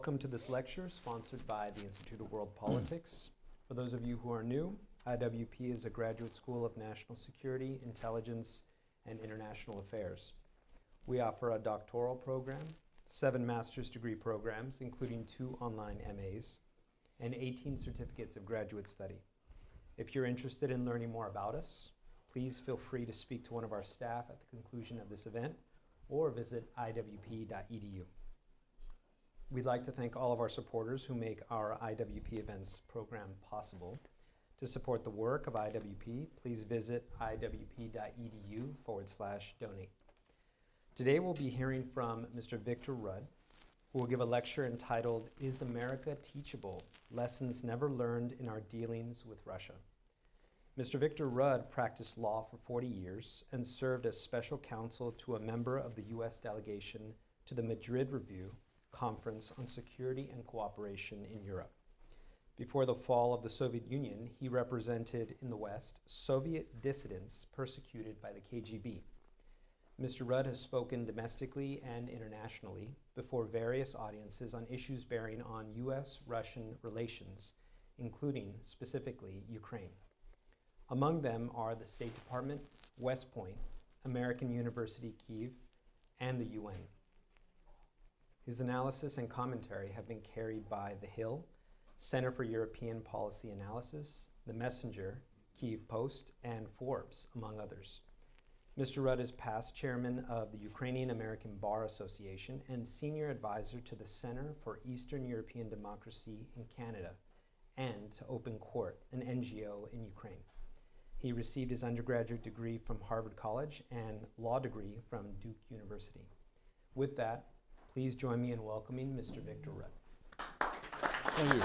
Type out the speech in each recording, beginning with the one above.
Welcome to this lecture sponsored by the Institute of World Politics. For those of you who are new, IWP is a graduate school of national security, intelligence, and international affairs. We offer a doctoral program, 7 master's degree programs, including 2 online MAs, and 18 certificates of graduate study. If you're interested in learning more about us, please feel free to speak to one of our staff at the conclusion of this event or visit iwp.edu. We'd like to thank all of our supporters who make our IWP events program possible. To support the work of IWP, please visit iwp.edu/donate. Today we'll be hearing from Mr. Victor Rudd, who will give a lecture entitled, "Is America Teachable? Lessons Never Learned in Our Dealings with Russia." Mr. Victor Rudd practiced law for 40 years and served as special counsel to a member of the U.S. delegation to the Madrid Review Conference on Security and Cooperation in Europe. Before the fall of the Soviet Union, he represented in the West Soviet dissidents persecuted by the KGB. Mr. Rudd has spoken domestically and internationally before various audiences on issues bearing on U.S.-Russian relations, including, specifically, Ukraine. Among them are the State Department, West Point, American University Kyiv, and the UN. His analysis and commentary have been carried by The Hill, Center for European Policy Analysis, The Messenger, Kyiv Post, and Forbes, among others. Mr. Rudd is past chairman of the Ukrainian American Bar Association and senior advisor to the Center for Eastern European Democracy in Canada and to Open Court, an NGO in Ukraine. He received his undergraduate degree from Harvard College and law degree from Duke University. With that, please join me in welcoming Mr. Victor Rudd. Thank you.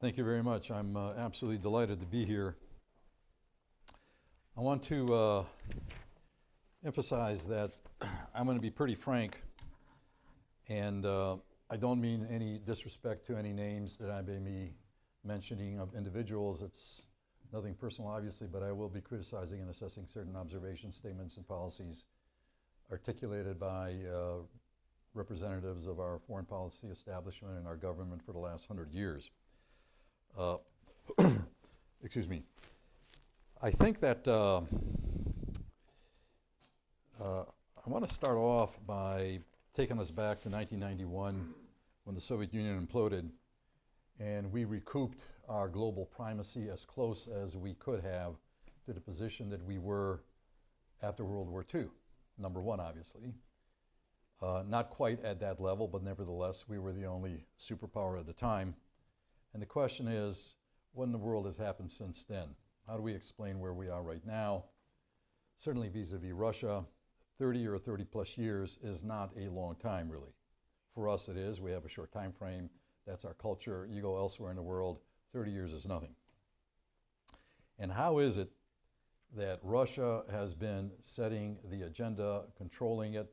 Thank you very much. I'm absolutely delighted to be here. I want to emphasize that I'm going to be pretty frank, and I don't mean any disrespect to any names that I may be mentioning of individuals. It's nothing personal, obviously, but I will be criticizing and assessing certain observations, statements, and policies articulated by representatives of our foreign policy establishment and our government for the last 100 years. Excuse me. I think that I want to start off by taking us back to 1991 when the Soviet Union imploded and we recouped our global primacy as close as we could have to the position that we were after World War II. Number one, obviously. Not quite at that level, but nevertheless, we were the only superpower at the time. And the question is, what in the world has happened since then? How do we explain where we are right now? Certainly vis-a-vis Russia, 30 or 30 plus years is not a long time, really. For us, it is. We have a short time frame. That's our culture. You go elsewhere in the world, 30 years is nothing. And how is it that Russia has been setting the agenda, controlling it?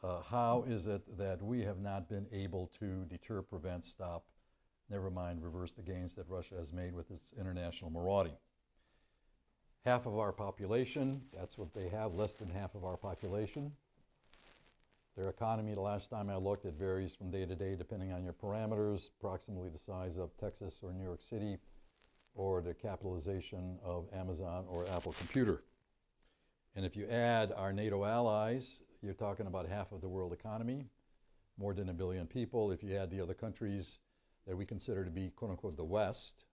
How is it that we have not been able to deter, prevent, stop, never mind reverse the gains that Russia has made with its international marauding? Half of our population, that's what they have, less than half of our population. Their economy, the last time I looked, it varies from day to day depending on your parameters, approximately the size of Texas or New York City, or the capitalization of Amazon or Apple Computer. And if you add our NATO allies, you're talking about half of the world economy, more than 1 billion people. If you add the other countries that we consider to be, quote unquote, the West,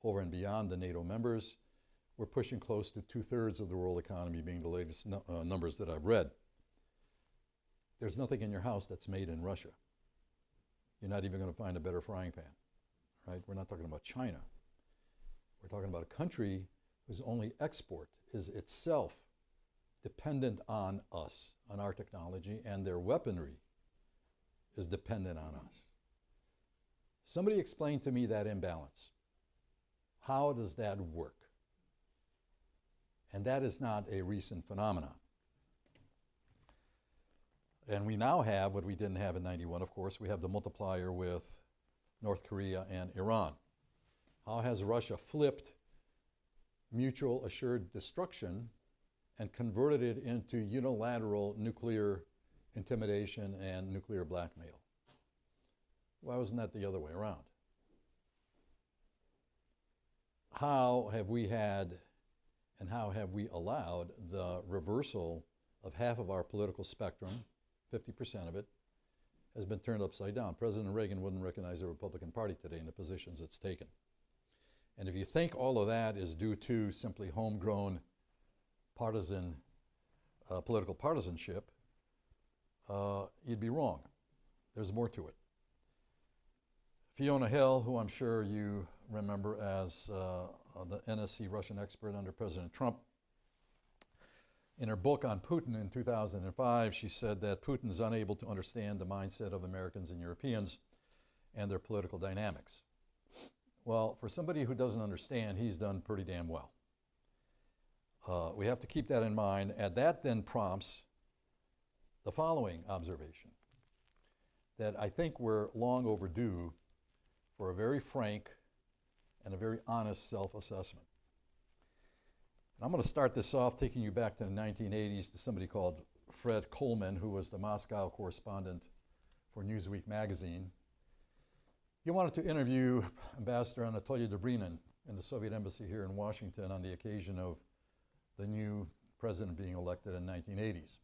over and beyond the NATO members, we're pushing close to 2/3 of the world economy, being the latest numbers that I've read. There's nothing in your house that's made in Russia. You're not even going to find a better frying pan, right? We're not talking about China. We're talking about a country whose only export is itself dependent on us, on our technology, and their weaponry is dependent on us. Somebody explain to me that imbalance. How does that work? And that is not a recent phenomenon. And we now have what we didn't have in 91, of course. We have the multiplier with North Korea and Iran. How has Russia flipped mutual assured destruction and converted it into unilateral nuclear intimidation and nuclear blackmail. Why wasn't that the other way around? How have we had and how have we allowed the reversal of half of our political spectrum, 50% of it, has been turned upside down? President Reagan wouldn't recognize the Republican Party today in the positions it's taken. And if you think all of that is due to simply homegrown partisan, political partisanship, you'd be wrong. There's more to it. Fiona Hill, who I'm sure you remember as the NSC Russian expert under President Trump, in her book on Putin in 2005, she said that Putin is unable to understand the mindset of Americans and Europeans and their political dynamics. Well, for somebody who doesn't understand, he's done pretty damn well. We have to keep that in mind, and that then prompts the following observation, that I think we're long overdue for a very frank and a very honest self-assessment. And I'm going to start this off taking you back to the 1980s to somebody called Fred Coleman, who was the Moscow correspondent for Newsweek magazine. He wanted to interview Ambassador Anatoly Dobrinin in the Soviet embassy here in Washington on the occasion of the new president being elected in the 1980s.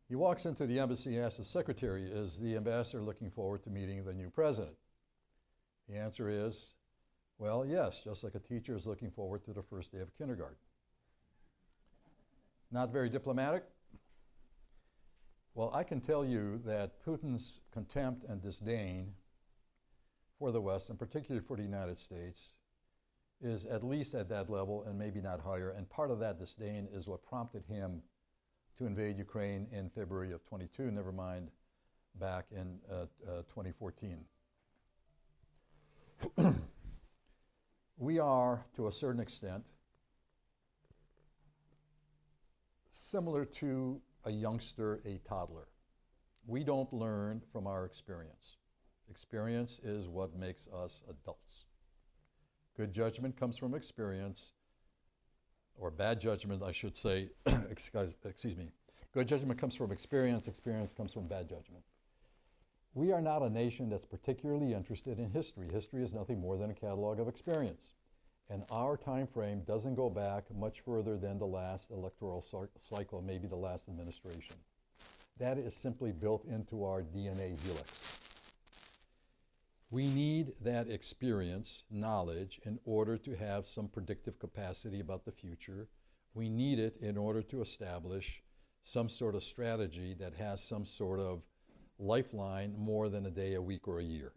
He walks into the embassy and asks the secretary, is the ambassador looking forward to meeting the new president? The answer is, well, yes, just like a teacher is looking forward to the first day of kindergarten. Not very diplomatic? Well, I can tell you that Putin's contempt and disdain for the West, and particularly for the United States, is at least at that level and maybe not higher. And part of that disdain is what prompted him to invade Ukraine in February of 22, never mind back in 2014. We are, to a certain extent, similar to a youngster, a toddler. We don't learn from our experience. Experience is what makes us adults. Good judgment comes from experience, or bad judgment, I should say, excuse me. Good judgment comes from experience, experience comes from bad judgment. We are not a nation that's particularly interested in history. History is nothing more than a catalog of experience. And our time frame doesn't go back much further than the last electoral cycle, maybe the last administration. That is simply built into our DNA helix. We need that experience, knowledge, in order to have some predictive capacity about the future. We need it in order to establish some sort of strategy that has some sort of lifeline more than a day, a week, or a year.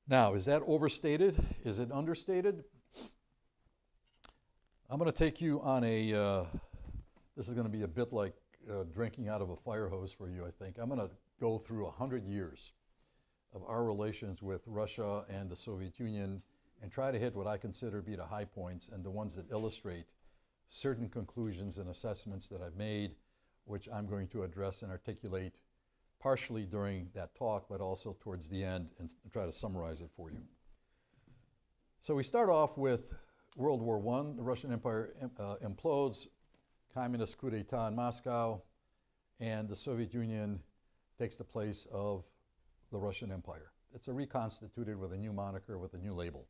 Now, is that overstated? Is it understated? I'm going to take you on a, this is going to be a bit like drinking out of a fire hose for you, I think. I'm going to go through 100 years of our relations with Russia and the Soviet Union and try to hit what I consider to be the high points and the ones that illustrate certain conclusions and assessments that I've made, which I'm going to address and articulate partially during that talk, but also towards the end and try to summarize it for you. So we start off with World War I. The Russian Empire implodes, communist coup d'etat in Moscow, and the Soviet Union takes the place of the Russian Empire. It's a reconstituted with a new moniker, with a new label.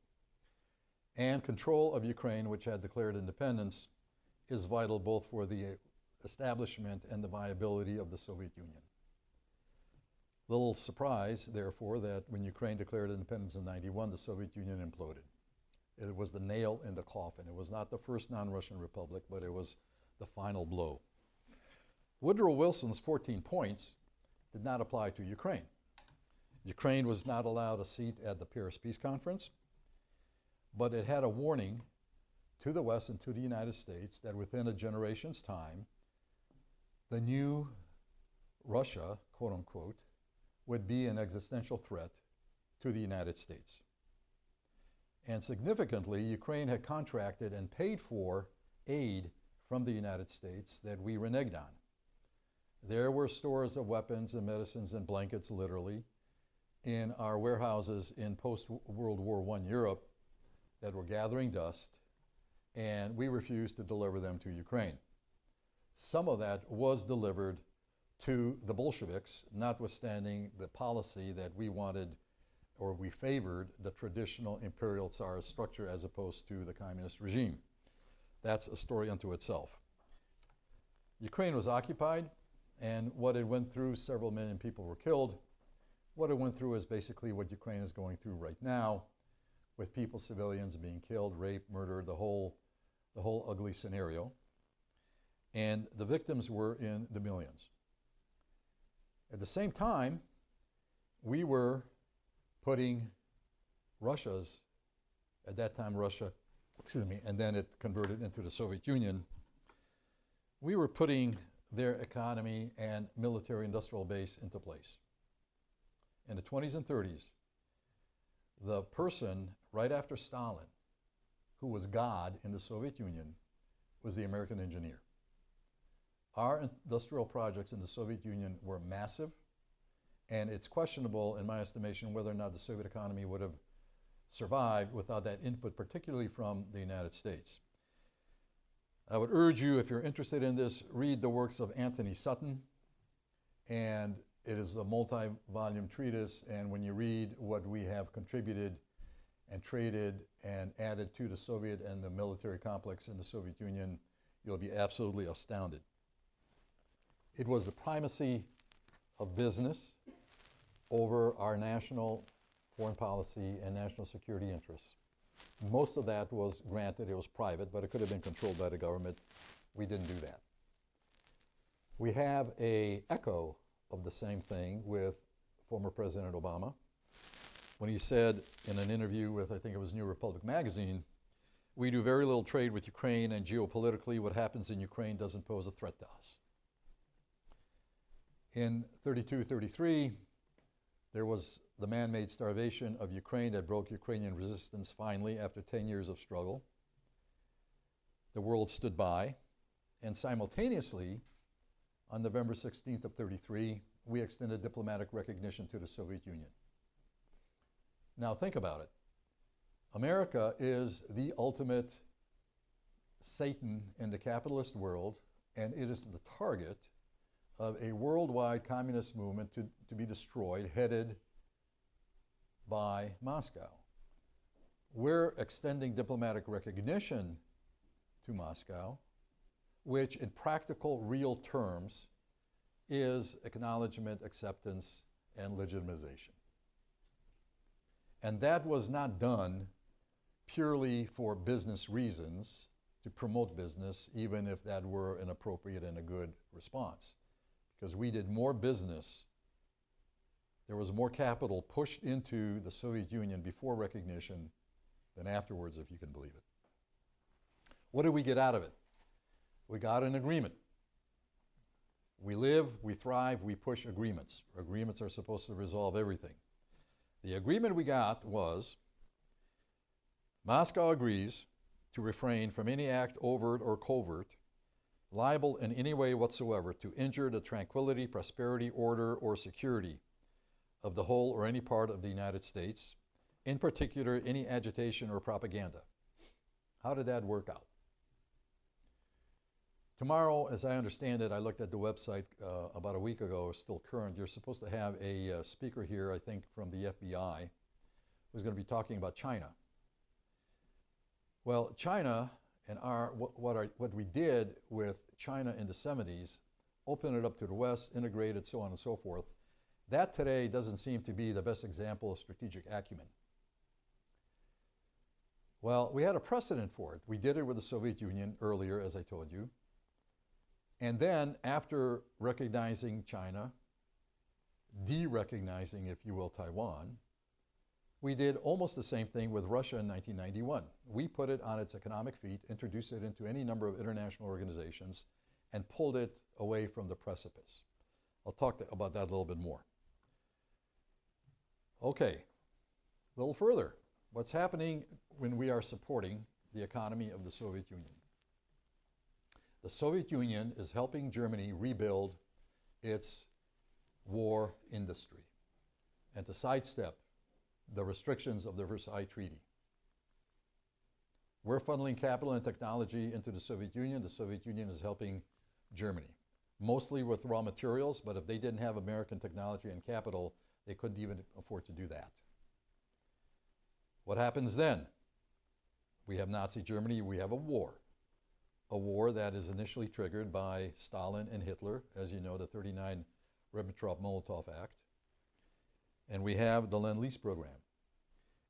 And control of Ukraine, which had declared independence, is vital both for the establishment and the viability of the Soviet Union. Little surprise, therefore, that when Ukraine declared independence in '91, the Soviet Union imploded. It was the nail in the coffin. It was not the first non-Russian republic, but it was the final blow. Woodrow Wilson's 14 points did not apply to Ukraine. Ukraine was not allowed a seat at the Paris Peace Conference, but it had a warning to the West and to the United States that within a generation's time, the new Russia, quote unquote, would be an existential threat to the United States. And significantly, Ukraine had contracted and paid for aid from the United States that we reneged on. There were stores of weapons and medicines and blankets, literally, in our warehouses in post-World War I Europe that were gathering dust, and we refused to deliver them to Ukraine. Some of that was delivered to the Bolsheviks, notwithstanding the policy that we wanted or we favored the traditional imperial Tsarist structure as opposed to the communist regime. That's a story unto itself. Ukraine was occupied, and what it went through, several million people were killed. What it went through is basically what Ukraine is going through right now, with people, civilians being killed, raped, murdered, the whole ugly scenario. And the victims were in the millions. At the same time, we were putting Russia's, at that time Russia, excuse me, and then it converted into the Soviet Union, we were putting their economy and military industrial base into place. In the 20s and 30s, the person right after Stalin, who was God in the Soviet Union, was the American engineer. Our industrial projects in the Soviet Union were massive, and it's questionable, in my estimation, whether or not the Soviet economy would have survived without that input, particularly from the United States. I would urge you, if you're interested in this, read the works of Anthony Sutton, and it is a multi-volume treatise, and when you read what we have contributed and traded and added to the Soviet and the military complex in the Soviet Union, you'll be absolutely astounded. It was the primacy of business over our national foreign policy and national security interests. Most of that was granted, it was private, but it could have been controlled by the government. We didn't do that. We have an echo of the same thing with former President Obama, when he said in an interview with, I think it was New Republic magazine, we do very little trade with Ukraine, and geopolitically what happens in Ukraine doesn't pose a threat to us. In 32-33, there was the man-made starvation of Ukraine that broke Ukrainian resistance finally after 10 years of struggle. The world stood by, and simultaneously, on November 16th of 33, we extended diplomatic recognition to the Soviet Union. Now think about it. America is the ultimate Satan in the capitalist world, and it is the target of a worldwide communist movement to be destroyed, headed by Moscow. We're extending diplomatic recognition to Moscow, which in practical, real terms is acknowledgement, acceptance, and legitimization. And that was not done purely for business reasons, to promote business, even if that were an appropriate and a good response. Because we did more business, there was more capital pushed into the Soviet Union before recognition than afterwards, if you can believe it. What did we get out of it? We got an agreement. We live, we thrive, we push agreements. Agreements are supposed to resolve everything. The agreement we got was Moscow agrees to refrain from any act, overt or covert, liable in any way whatsoever to injure the tranquility, prosperity, order, or security of the whole or any part of the United States, in particular any agitation or propaganda. How did that work out? Tomorrow, as I understand it, I looked at the website about a week ago, it's still current, you're supposed to have a speaker here, I think from the FBI, who's going to be talking about China. Well, China and what we did with China in the 70s, open it up to the West, integrated, so on and so forth, that today doesn't seem to be the best example of strategic acumen. Well, we had a precedent for it. We did it with the Soviet Union earlier, as I told you. And then, after recognizing China, de-recognizing, if you will, Taiwan, we did almost the same thing with Russia in 1991. We put it on its economic feet, introduced it into any number of international organizations, and pulled it away from the precipice. I'll talk about that a little bit more. Okay, a little further. What's happening when we are supporting the economy of the Soviet Union? The Soviet Union is helping Germany rebuild its war industry and to sidestep the restrictions of the Versailles Treaty. We're funneling capital and technology into the Soviet Union. The Soviet Union is helping Germany, mostly with raw materials, but if they didn't have American technology and capital, they couldn't even afford to do that. What happens then? We have Nazi Germany, we have a war that is initially triggered by Stalin and Hitler, as you know, the 39 Ribbentrop-Molotov Act. And we have the Lend-Lease program.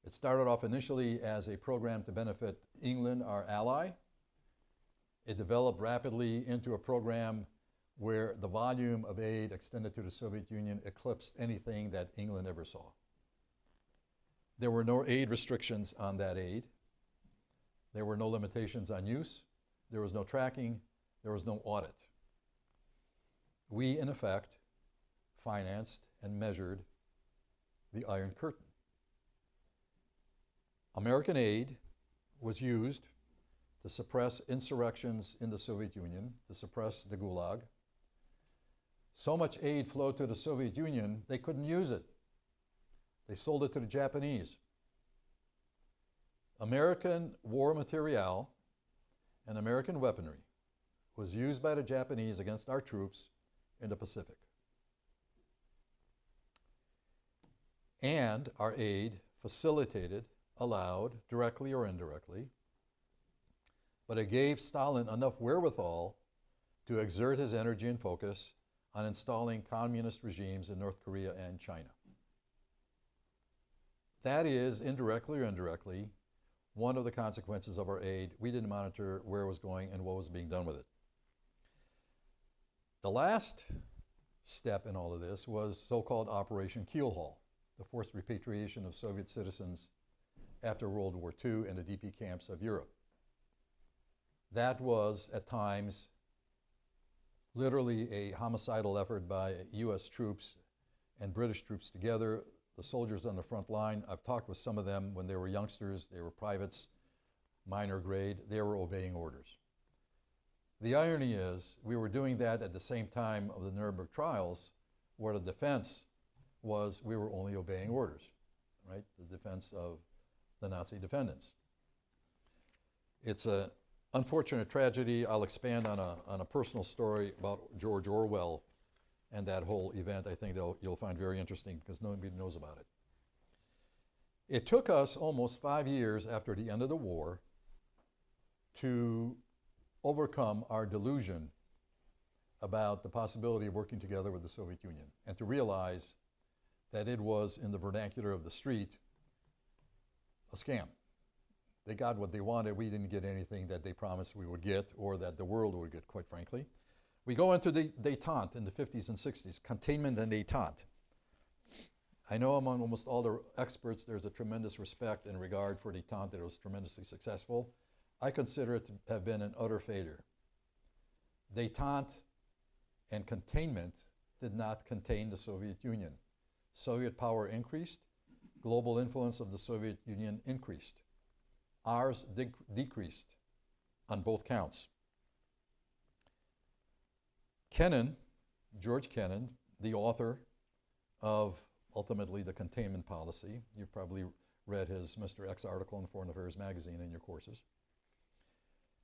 It started off initially as a program to benefit England, our ally. It developed rapidly into a program where the volume of aid extended to the Soviet Union eclipsed anything that England ever saw. There were no aid restrictions on that aid. There were no limitations on use. There was no tracking. There was no audit. We, in effect, financed and measured the Iron Curtain. American aid was used to suppress insurrections in the Soviet Union, to suppress the Gulag. So much aid flowed to the Soviet Union, they couldn't use it. They sold it to the Japanese. American war material and American weaponry was used by the Japanese against our troops in the Pacific. And our aid facilitated, allowed, directly or indirectly, but it gave Stalin enough wherewithal to exert his energy and focus on installing communist regimes in North Korea and China. That is, indirectly or indirectly, one of the consequences of our aid. We didn't monitor where it was going and what was being done with it. The last step in all of this was so-called Operation Keelhaul, the forced repatriation of Soviet citizens after World War II in the DP camps of Europe. That was, at times, literally a homicidal effort by US troops and British troops together. The soldiers on the front line, I've talked with some of them when they were youngsters, they were privates, minor grade, they were obeying orders. The irony is, we were doing that at the same time of the Nuremberg trials, where the defense was we were only obeying orders, right? The defense of the Nazi defendants. It's an unfortunate tragedy. I'll expand on a personal story about George Orwell and that whole event. I think you'll find very interesting because nobody knows about it. It took us almost 5 years after the end of the war to overcome our delusion about the possibility of working together with the Soviet Union and to realize that it was, in the vernacular of the street, a scam. They got what they wanted. We didn't get anything that they promised we would get or that the world would get, quite frankly. We go into the détente in the 50s and 60s, containment and détente. I know among almost all the experts there's a tremendous respect and regard for détente, that it was tremendously successful. I consider it to have been an utter failure. Détente and containment did not contain the Soviet Union. Soviet power increased, global influence of the Soviet Union increased. Ours decreased on both counts. Kennan, George Kennan, the author of ultimately the containment policy, you've probably read his Mr. X article in Foreign Affairs magazine in your courses,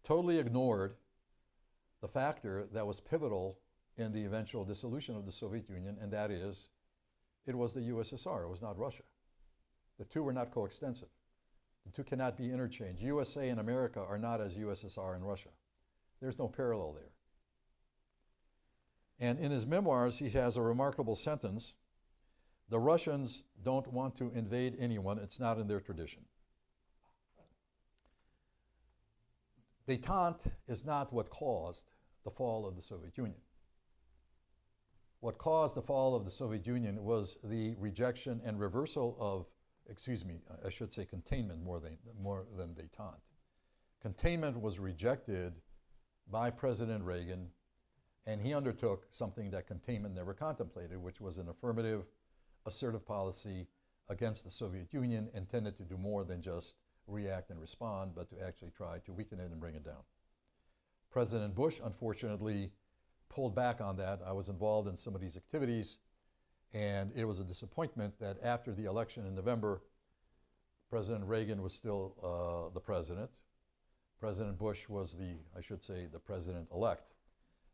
totally ignored the factor that was pivotal in the eventual dissolution of the Soviet Union, and that is, it was the USSR, it was not Russia. The two were not coextensive. The two cannot be interchanged. USA and America are not as USSR and Russia. There's no parallel there. And in his memoirs, he has a remarkable sentence: the Russians don't want to invade anyone, it's not in their tradition. Détente is not what caused the fall of the Soviet Union. What caused the fall of the Soviet Union was the rejection and reversal of, I should say containment more than détente. Containment was rejected by President Reagan, and he undertook something that containment never contemplated, which was an affirmative, assertive policy against the Soviet Union intended to do more than just react and respond, but to actually try to weaken it and bring it down. President Bush, unfortunately, pulled back on that. I was involved in some of these activities, and it was a disappointment that after the election in November, President Reagan was still the president. President Bush was I should say, the president-elect.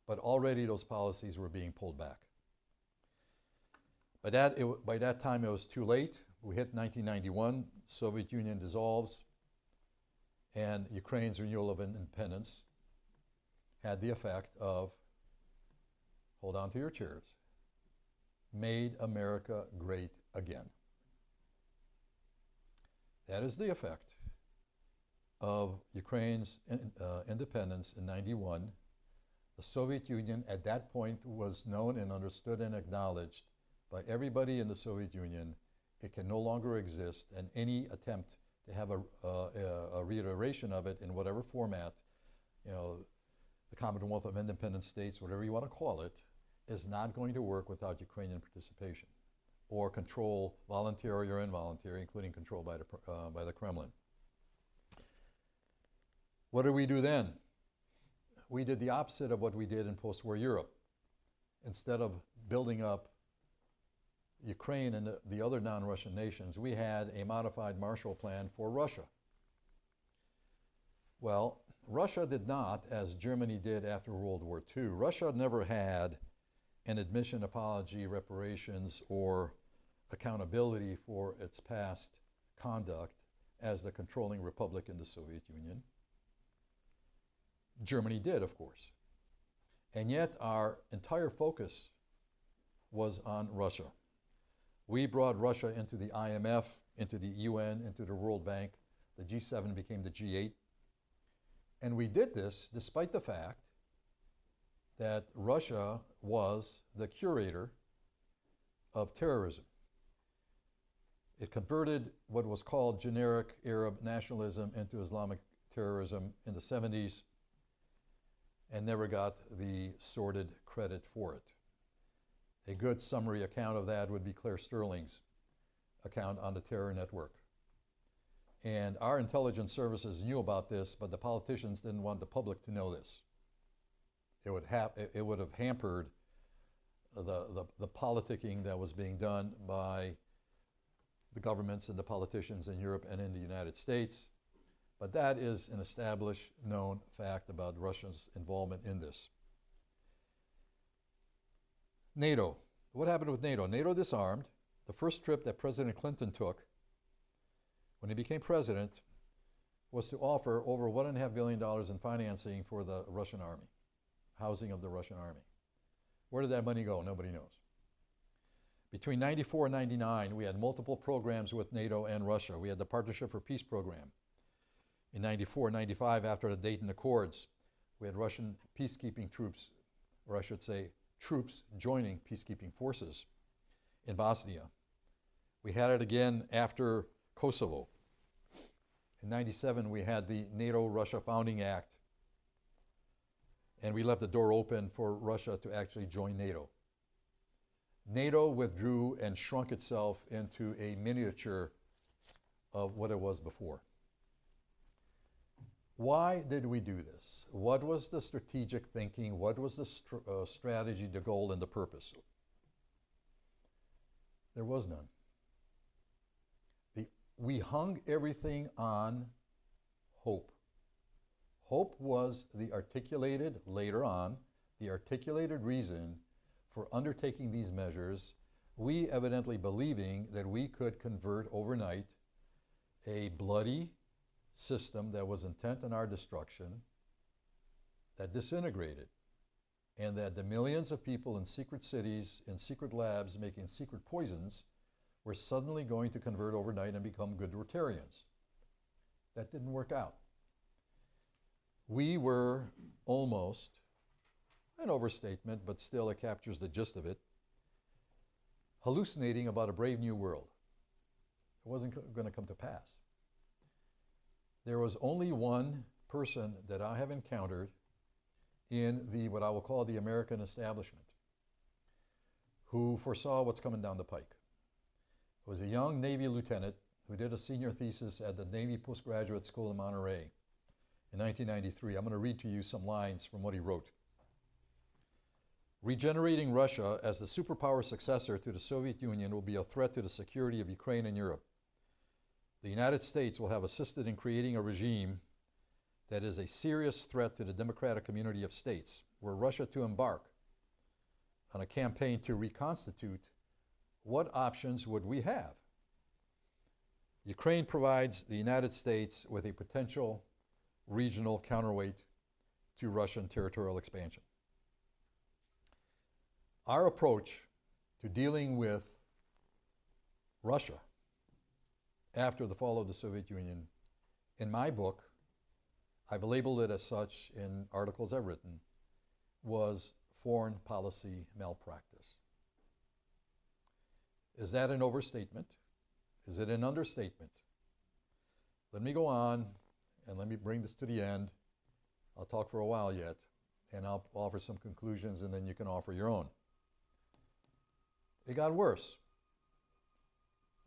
But already those policies were being pulled back. By that time, it was too late. We hit 1991, Soviet Union dissolves, and Ukraine's renewal of independence had the effect of, hold on to your chairs, made America great again. That is the effect of Ukraine's independence in 91. The Soviet Union at that point was known and understood and acknowledged by everybody in the Soviet Union. It can no longer exist, and any attempt to have a reiteration of it in whatever format, the Commonwealth of Independent States, whatever you want to call it, is not going to work without Ukrainian participation or control, voluntary or involuntary, including control by the Kremlin. What did we do then? We did the opposite of what we did in post-war Europe. Instead of building up Ukraine and the other non-Russian nations, we had a modified Marshall Plan for Russia. Well, Russia did not, as Germany did after World War II. Russia never had an admission, apology, reparations, or accountability for its past conduct as the controlling republic in the Soviet Union. Germany did, of course. And yet our entire focus was on Russia. We brought Russia into the IMF, into the UN, into the World Bank. The G7 became the G8. And we did this despite the fact that Russia was the curator of terrorism. It converted what was called generic Arab nationalism into Islamic terrorism in the 70s and never got the sordid credit for it. A good summary account of that would be Claire Sterling's account on the terror network. And our intelligence services knew about this, but the politicians didn't want the public to know this. It would have hampered the politicking that was being done by the governments and the politicians in Europe and in the United States. But that is an established, known fact about Russia's involvement in this. NATO. What happened with NATO? NATO disarmed. The first trip that President Clinton took when he became president was to offer over $1.5 billion in financing for the Russian army, housing of the Russian army. Where did that money go? Nobody knows. Between 94 and 99, we had multiple programs with NATO and Russia. We had the Partnership for Peace program. In 94, 95, after the Dayton Accords, we had Russian peacekeeping troops, or I should say, troops joining peacekeeping forces in Bosnia. We had it again after Kosovo. In 97, we had the NATO-Russia Founding Act, and we left the door open for Russia to actually join NATO. NATO withdrew and shrunk itself into a miniature of what it was before. Why did we do this? What was the strategic thinking? What was the strategy, the goal, and the purpose? There was none. We hung everything on hope. Hope was the articulated, later on, the articulated reason for undertaking these measures, we evidently believing that we could convert overnight a bloody system that was intent on our destruction, that disintegrated, and that the millions of people in secret cities, in secret labs, making secret poisons, were suddenly going to convert overnight and become good Rotarians. That didn't work out. We were almost, an overstatement, but still it captures the gist of it, hallucinating about a brave new world. It wasn't going to come to pass. There was only one person that I have encountered in the, what I will call the American establishment, who foresaw what's coming down the pike. It was a young Navy lieutenant who did a senior thesis at the Navy Postgraduate School in Monterey in 1993. I'm going to read to you some lines from what he wrote. Regenerating Russia as the superpower successor to the Soviet Union will be a threat to the security of Ukraine and Europe. The United States will have assisted in creating a regime that is a serious threat to the democratic community of states, were Russia to embark on a campaign to reconstitute, what options would we have? Ukraine provides the United States with a potential regional counterweight to Russian territorial expansion. Our approach to dealing with Russia after the fall of the Soviet Union, in my book, I've labeled it as such in articles I've written, was foreign policy malpractice. Is that an overstatement? Is it an understatement? Let me go on and let me bring this to the end. I'll talk for a while yet, and I'll offer some conclusions, and then you can offer your own. It got worse.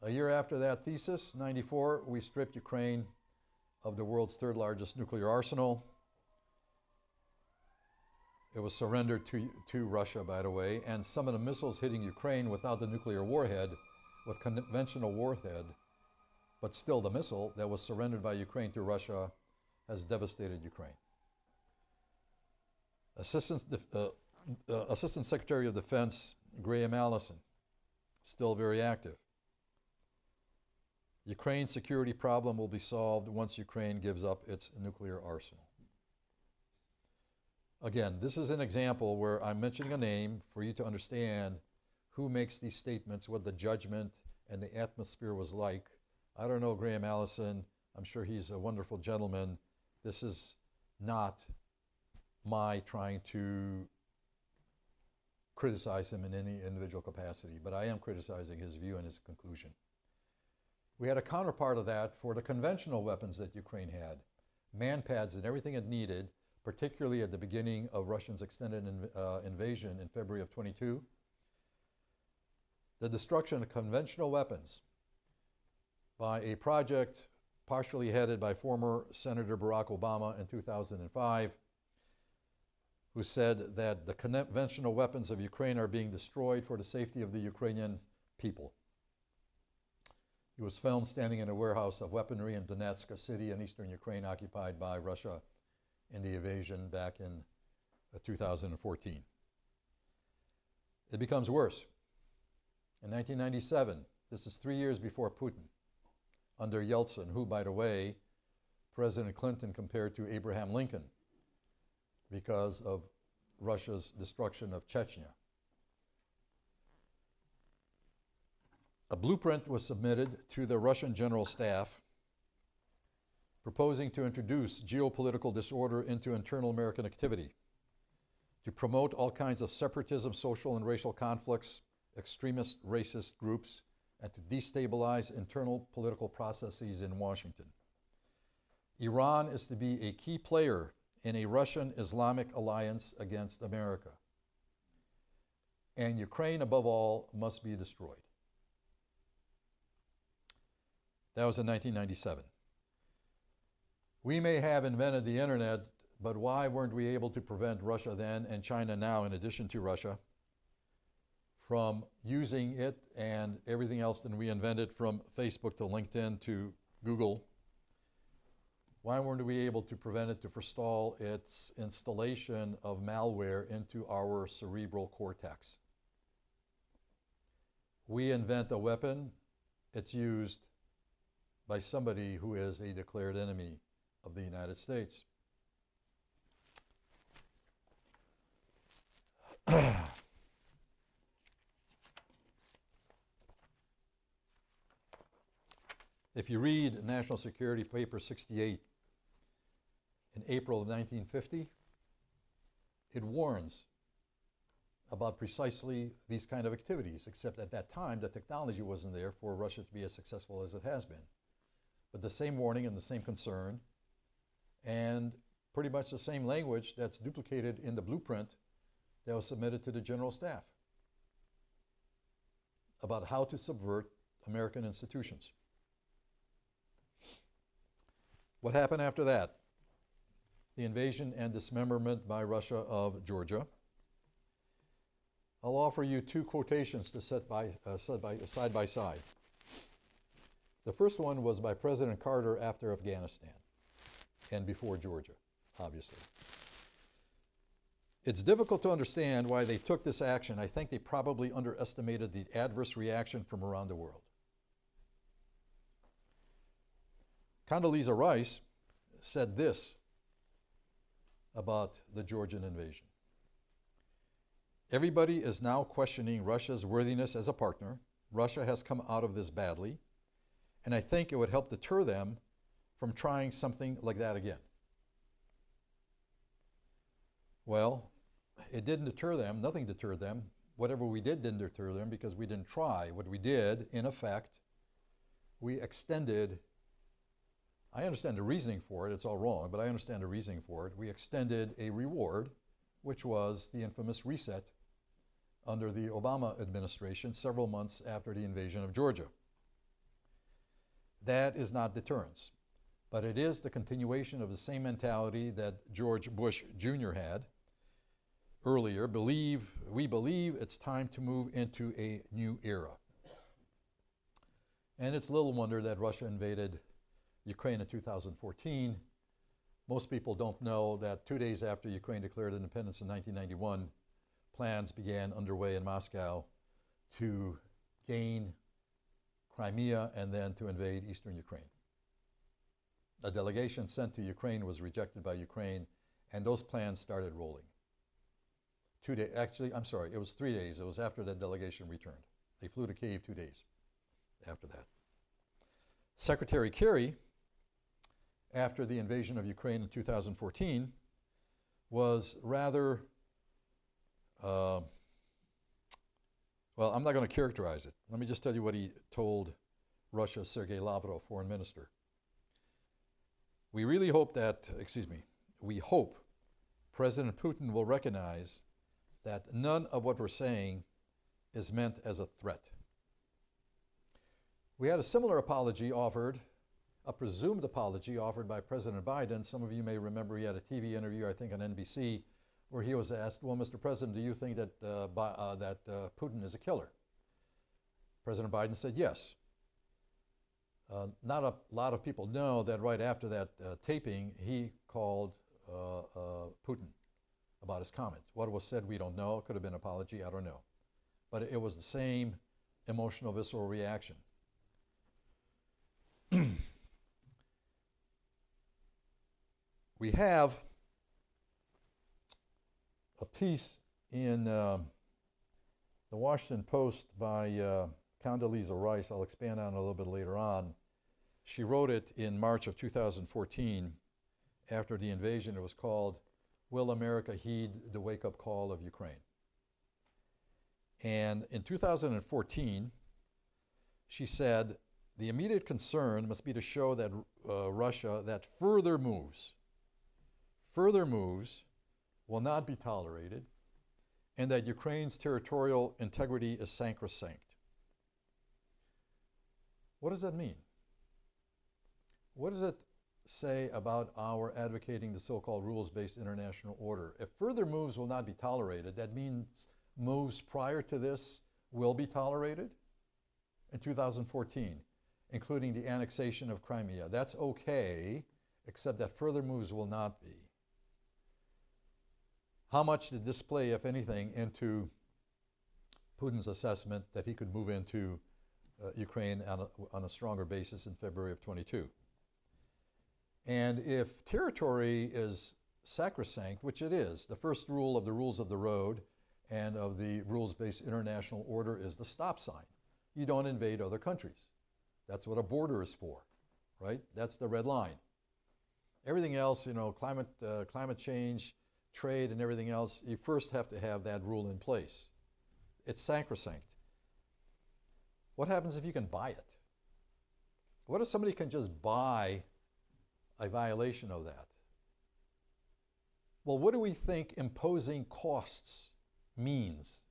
A year after that thesis, 94, we stripped Ukraine of the world's third largest nuclear arsenal. It was surrendered to Russia, by the way, and some of the missiles hitting Ukraine without the nuclear warhead, with conventional warhead, but still the missile that was surrendered by Ukraine to Russia has devastated Ukraine. Assistant Secretary of Defense Graham Allison, still very active. Ukraine's security problem will be solved once Ukraine gives up its nuclear arsenal. Again, this is an example where I'm mentioning a name for you to understand who makes these statements, what the judgment and the atmosphere was like. I don't know Graham Allison. I'm sure he's a wonderful gentleman. This is not my trying to criticize him in any individual capacity, but I am criticizing his view and his conclusion. We had a counterpart of that for the conventional weapons that Ukraine had, manpads and everything it needed, particularly at the beginning of Russia's extended invasion in February of 22. The destruction of conventional weapons by a project partially headed by former Senator Barack Obama in 2005, who said that the conventional weapons of Ukraine are being destroyed for the safety of the Ukrainian people. He was filmed standing in a warehouse of weaponry in Donetsk, a city in eastern Ukraine occupied by Russia in the invasion back in 2014. It becomes worse. In 1997, this is 3 years before Putin, under Yeltsin, who, by the way, President Clinton compared to Abraham Lincoln because of Russia's destruction of Chechnya. A blueprint was submitted to the Russian General Staff proposing to introduce geopolitical disorder into internal American activity, to promote all kinds of separatism, social and racial conflicts, extremist racist groups, and to destabilize internal political processes in Washington. Iran is to be a key player in a Russian Islamic alliance against America. And Ukraine, above all, must be destroyed. That was in 1997. We may have invented the internet, but why weren't we able to prevent Russia then and China now, in addition to Russia, from using it and everything else that we invented, from Facebook to LinkedIn to Google? Why weren't we able to prevent it, to forestall its installation of malware into our cerebral cortex? We invent a weapon, it's used by somebody who is a declared enemy of the United States. If you read National Security Paper 68 in April of 1950, it warns about precisely these kind of activities, except at that time the technology wasn't there for Russia to be as successful as it has been. But the same warning and the same concern, and pretty much the same language that's duplicated in the blueprint that was submitted to the General Staff about how to subvert American institutions. What happened after that? The invasion and dismemberment by Russia of Georgia. I'll offer you two quotations to side by side. The first one was by President Carter after Afghanistan. and before Georgia, obviously. It's difficult to understand why they took this action. I think they probably underestimated the adverse reaction from around the world. Condoleezza Rice said this about the Georgian invasion. Everybody is now questioning Russia's worthiness as a partner. Russia has come out of this badly, and I think it would help deter them from trying something like that again. Well, it didn't deter them. Nothing deterred them. Whatever we did didn't deter them because we didn't try. What we did, in effect, we extended, I understand the reasoning for it, it's all wrong, but I understand the reasoning for it. We extended a reward, which was the infamous reset under the Obama administration several months after the invasion of Georgia. That is not deterrence, but it is the continuation of the same mentality that George Bush Jr. had earlier. We believe it's time to move into a new era. And it's little wonder that Russia invaded Ukraine in 2014. Most people don't know that 2 days after Ukraine declared independence in 1991, plans began underway in Moscow to gain Crimea and then to invade eastern Ukraine. A delegation sent to Ukraine was rejected by Ukraine, and those plans started rolling. 2 days, actually, I'm sorry, it was 3 days. It was after that delegation returned. They flew to Kyiv 2 days after that. Secretary Kerry, after the invasion of Ukraine in 2014, was rather, well, I'm not going to characterize it. Let me just tell you what he told Russia's Sergei Lavrov, foreign minister. We really hope that, we hope President Putin will recognize that none of what we're saying is meant as a threat. We had a similar apology offered, a presumed apology offered by President Biden. Some of you may remember he had a TV interview, I think on NBC, where he was asked, well, Mr. President, do you think that, Putin is a killer? President Biden said yes. Not a lot of people know that right after that taping, he called Putin about his comment. What was said, we don't know. It could have been an apology, I don't know. But it was the same emotional, visceral reaction. We have a piece in the Washington Post by Condoleezza Rice. I'll expand on it a little bit later on. She wrote it in March of 2014 after the invasion. It was called, Will America Heed the Wake-Up Call of Ukraine? And in 2014, she said, the immediate concern must be to show that Russia, that further moves will not be tolerated, and that Ukraine's territorial integrity is sacrosanct. What does that mean? What does it say about our advocating the so-called rules-based international order? If further moves will not be tolerated, that means moves prior to this will be tolerated in 2014, including the annexation of Crimea. That's okay, except that further moves will not be. How much did this play, if anything, into Putin's assessment that he could move into Ukraine on a stronger basis in February of 22? And if territory is sacrosanct, which it is, the first rule of the rules of the road and of the rules-based international order is the stop sign. You don't invade other countries. That's what a border is for, right? That's the red line. Everything else, climate change, trade, and everything else, you first have to have that rule in place. It's sacrosanct. What happens if you can buy it? What if somebody can just buy a violation of that? Well, what do we think imposing costs means?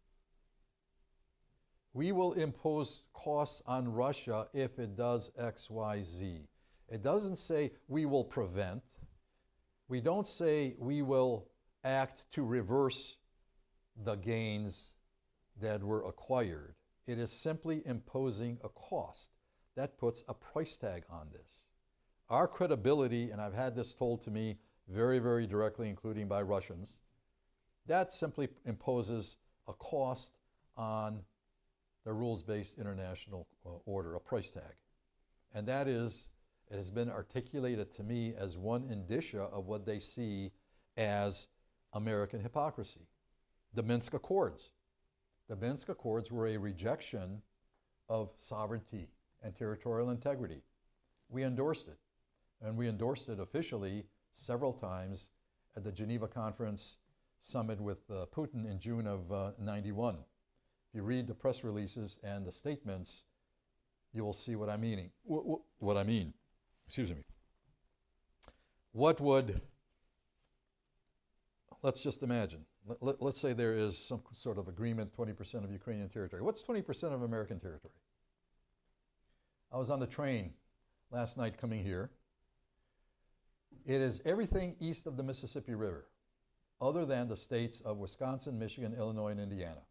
We will impose costs on Russia if it does X, Y, Z. It doesn't say we will prevent. We don't say we will act to reverse the gains that were acquired. It is simply imposing a cost. That puts a price tag on this. our credibility, and I've had this told to me very, very directly, including by Russians, that simply imposes a cost on the rules-based international order, a price tag. And that is, it has been articulated to me as one indicia of what they see as American hypocrisy. The Minsk Accords. The Minsk Accords were a rejection of sovereignty and territorial integrity. We endorsed it, and we endorsed it officially several times at the Geneva Conference summit with Putin in June of '91. If you read the press releases and the statements, you will see what I mean. What I mean. Excuse me. What would, let's just imagine, let's say there is some sort of agreement, 20% of Ukrainian territory. What's 20% of American territory? I was on the train last night coming here. It is everything east of the Mississippi River, other than the states of Wisconsin, Michigan, Illinois, and Indiana.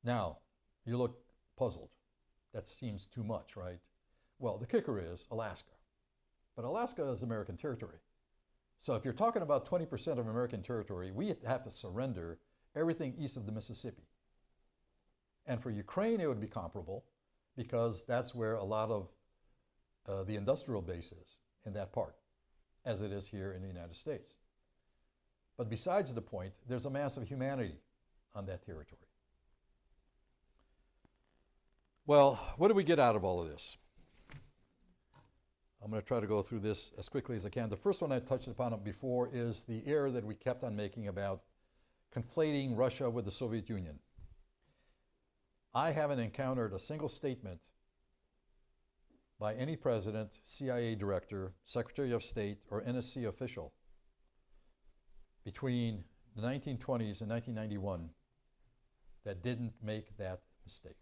Now, you look puzzled. That seems too much, right? Well, the kicker is Alaska. But Alaska is American territory. So if you're talking about 20% of American territory, we have to surrender everything east of the Mississippi. And for Ukraine, it would be comparable because that's where a lot of the industrial base is in that part, as it is here in the United States. But besides the point, there's a mass of humanity on that territory. Well, what do we get out of all of this? I'm going to try to go through this as quickly as I can. The first one I touched upon it before is the error that we kept on making about conflating Russia with the Soviet Union. I haven't encountered a single statement by any president, CIA director, Secretary of State, or NSC official between the 1920s and 1991 that didn't make that mistake.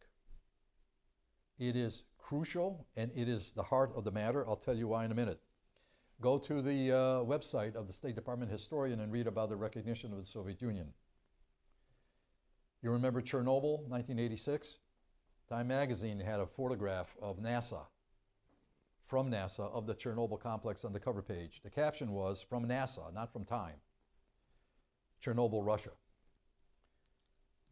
It is crucial, and it is the heart of the matter. I'll tell you why in a minute. Go to the website of the State Department historian and read about the recognition of the Soviet Union. You remember Chernobyl, 1986? Time magazine had a photograph of NASA, from NASA, of the Chernobyl complex on the cover page. The caption was, from NASA, not from Time. Chernobyl, Russia.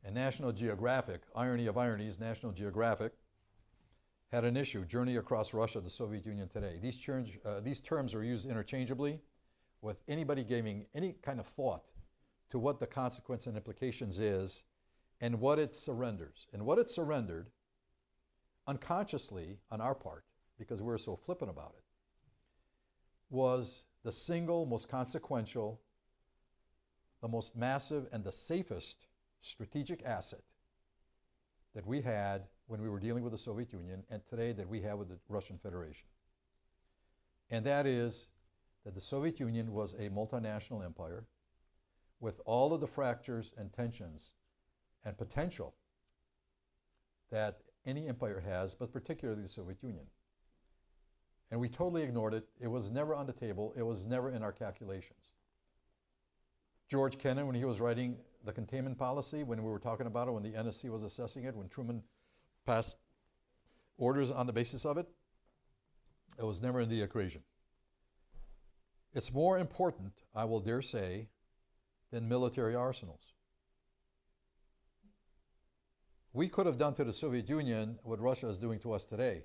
And National Geographic, irony of ironies, National Geographic, had an issue, Journey Across Russia, the Soviet Union Today. These terms are used interchangeably with anybody giving any kind of thought to what the consequence and implications is and what it surrenders. And what it surrendered, unconsciously on our part, because we're so flippant about it, was the single most consequential, the most massive, and the safest strategic asset that we had when we were dealing with the Soviet Union and today that we have with the Russian Federation. And that is that the Soviet Union was a multinational empire with all of the fractures and tensions and potential that any empire has, but particularly the Soviet Union. And we totally ignored it. It was never on the table. It was never in our calculations. George Kennan, when he was writing the containment policy, when we were talking about it, when the NSC was assessing it, when Truman passed orders on the basis of it, it was never in the equation. It's more important, I will dare say, than military arsenals. We could have done to the Soviet Union what Russia is doing to us today,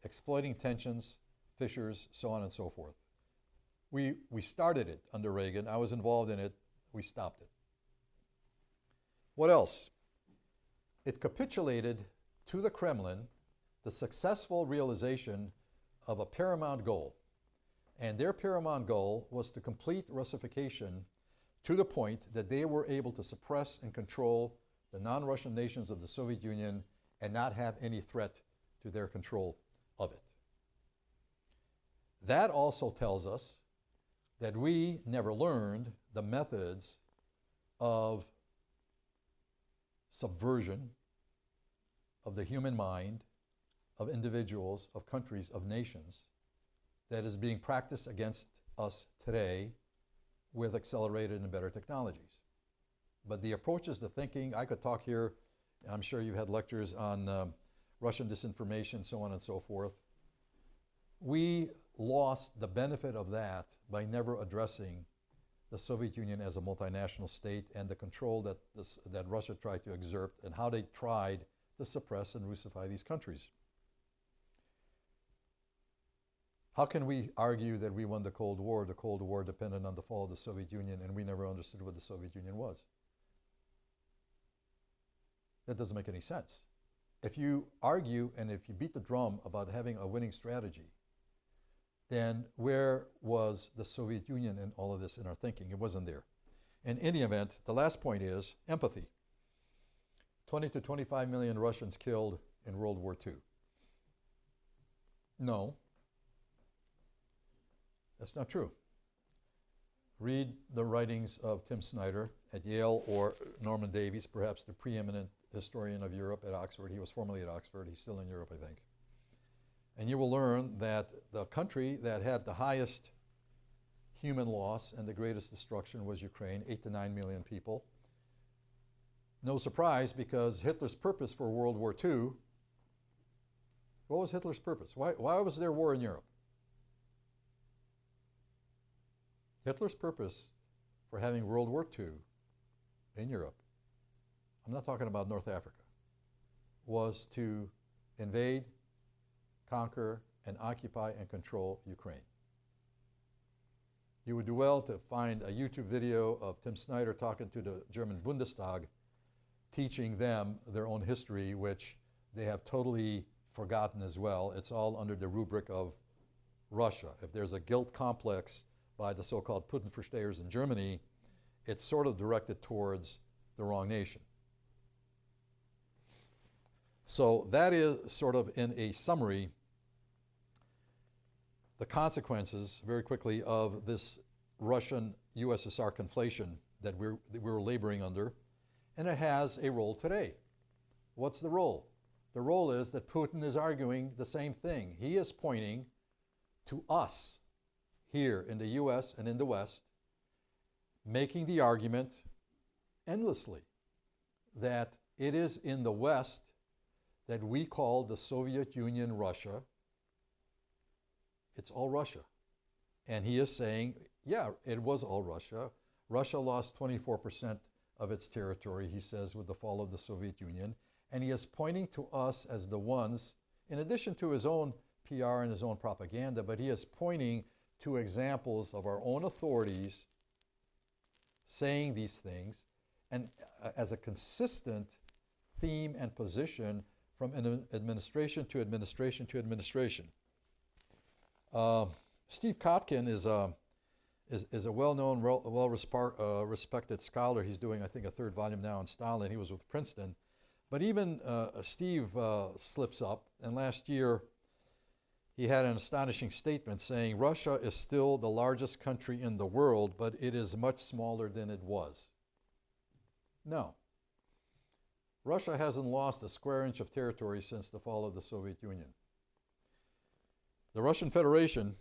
exploiting tensions, fissures, so on and so forth. We started it under Reagan. I was involved in it. We stopped it. What else? It capitulated to the Kremlin the successful realization of a paramount goal. And their paramount goal was to complete Russification to the point that they were able to suppress and control the non-Russian nations of the Soviet Union and not have any threat to their control of it. That also tells us that we never learned the methods of subversion of the human mind, of individuals, of countries, of nations, that is being practiced against us today with accelerated and better technologies. But the approaches to thinking, I could talk here, I'm sure you've had lectures on Russian disinformation, so on and so forth. we lost the benefit of that by never addressing the Soviet Union as a multinational state and the control that Russia tried to exert and how they tried to suppress and Russify these countries. How can we argue that we won the Cold War? The Cold War depended on the fall of the Soviet Union, and we never understood what the Soviet Union was. That doesn't make any sense. If you argue and if you beat the drum about having a winning strategy, then where was the Soviet Union in all of this in our thinking? It wasn't there. In any event, the last point is empathy. 20 to 25 million Russians killed in World War II. No, that's not true. Read the writings of Tim Snyder at Yale or Norman Davies, perhaps the preeminent historian of Europe at Oxford. He was formerly at Oxford. He's still in Europe, I think. And you will learn that the country that had the highest human loss and the greatest destruction was Ukraine, 8 to 9 million people. No surprise, because Hitler's purpose for World War II, what was Hitler's purpose? Why was there war in Europe? Hitler's purpose for having World War II in Europe, I'm not talking about North Africa, was to invade, conquer, and occupy and control Ukraine. You would do well to find a YouTube video of Tim Snyder talking to the German Bundestag, teaching them their own history, which they have totally forgotten as well. It's all under the rubric of Russia. If there's a guilt complex by the so-called Putin-verstehers in Germany, it's sort of directed towards the wrong nation. So that is sort of in a summary the consequences, very quickly, of this Russian USSR conflation that we're laboring under, and it has a role today. What's the role? The role is that Putin is arguing the same thing. He is pointing to us here in the US and in the West, making the argument endlessly that it is in the West that we call the Soviet Union Russia. It's all Russia. And he is saying, yeah, it was all Russia. Russia lost 24% of its territory, he says, with the fall of the Soviet Union. And he is pointing to us as the ones, in addition to his own PR and his own propaganda, but he is pointing to examples of our own authorities saying these things, and as a consistent theme and position from administration to administration to administration. Steve Kotkin is a well-known, well-respected scholar. He's doing, I think, a third volume now on Stalin. He was with Princeton. But even Steve slips up, and last year he had an astonishing statement saying, Russia is still the largest country in the world, but it is much smaller than it was. No. Russia hasn't lost a square inch of territory since the fall of the Soviet Union. The Russian Federation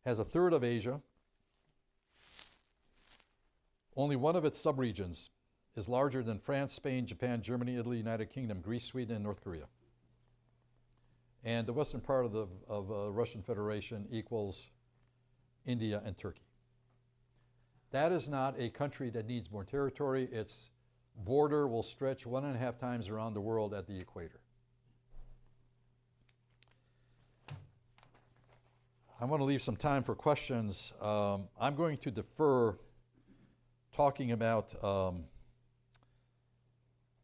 has a third of Asia. Only one of its subregions is larger than France, Spain, Japan, Germany, Italy, United Kingdom, Greece, Sweden, and North Korea. And the western part of the Russian Federation equals India and Turkey. That is not a country that needs more territory. Its border will stretch 1.5 times around the world at the equator. I want to leave some time for questions. I'm going to defer talking about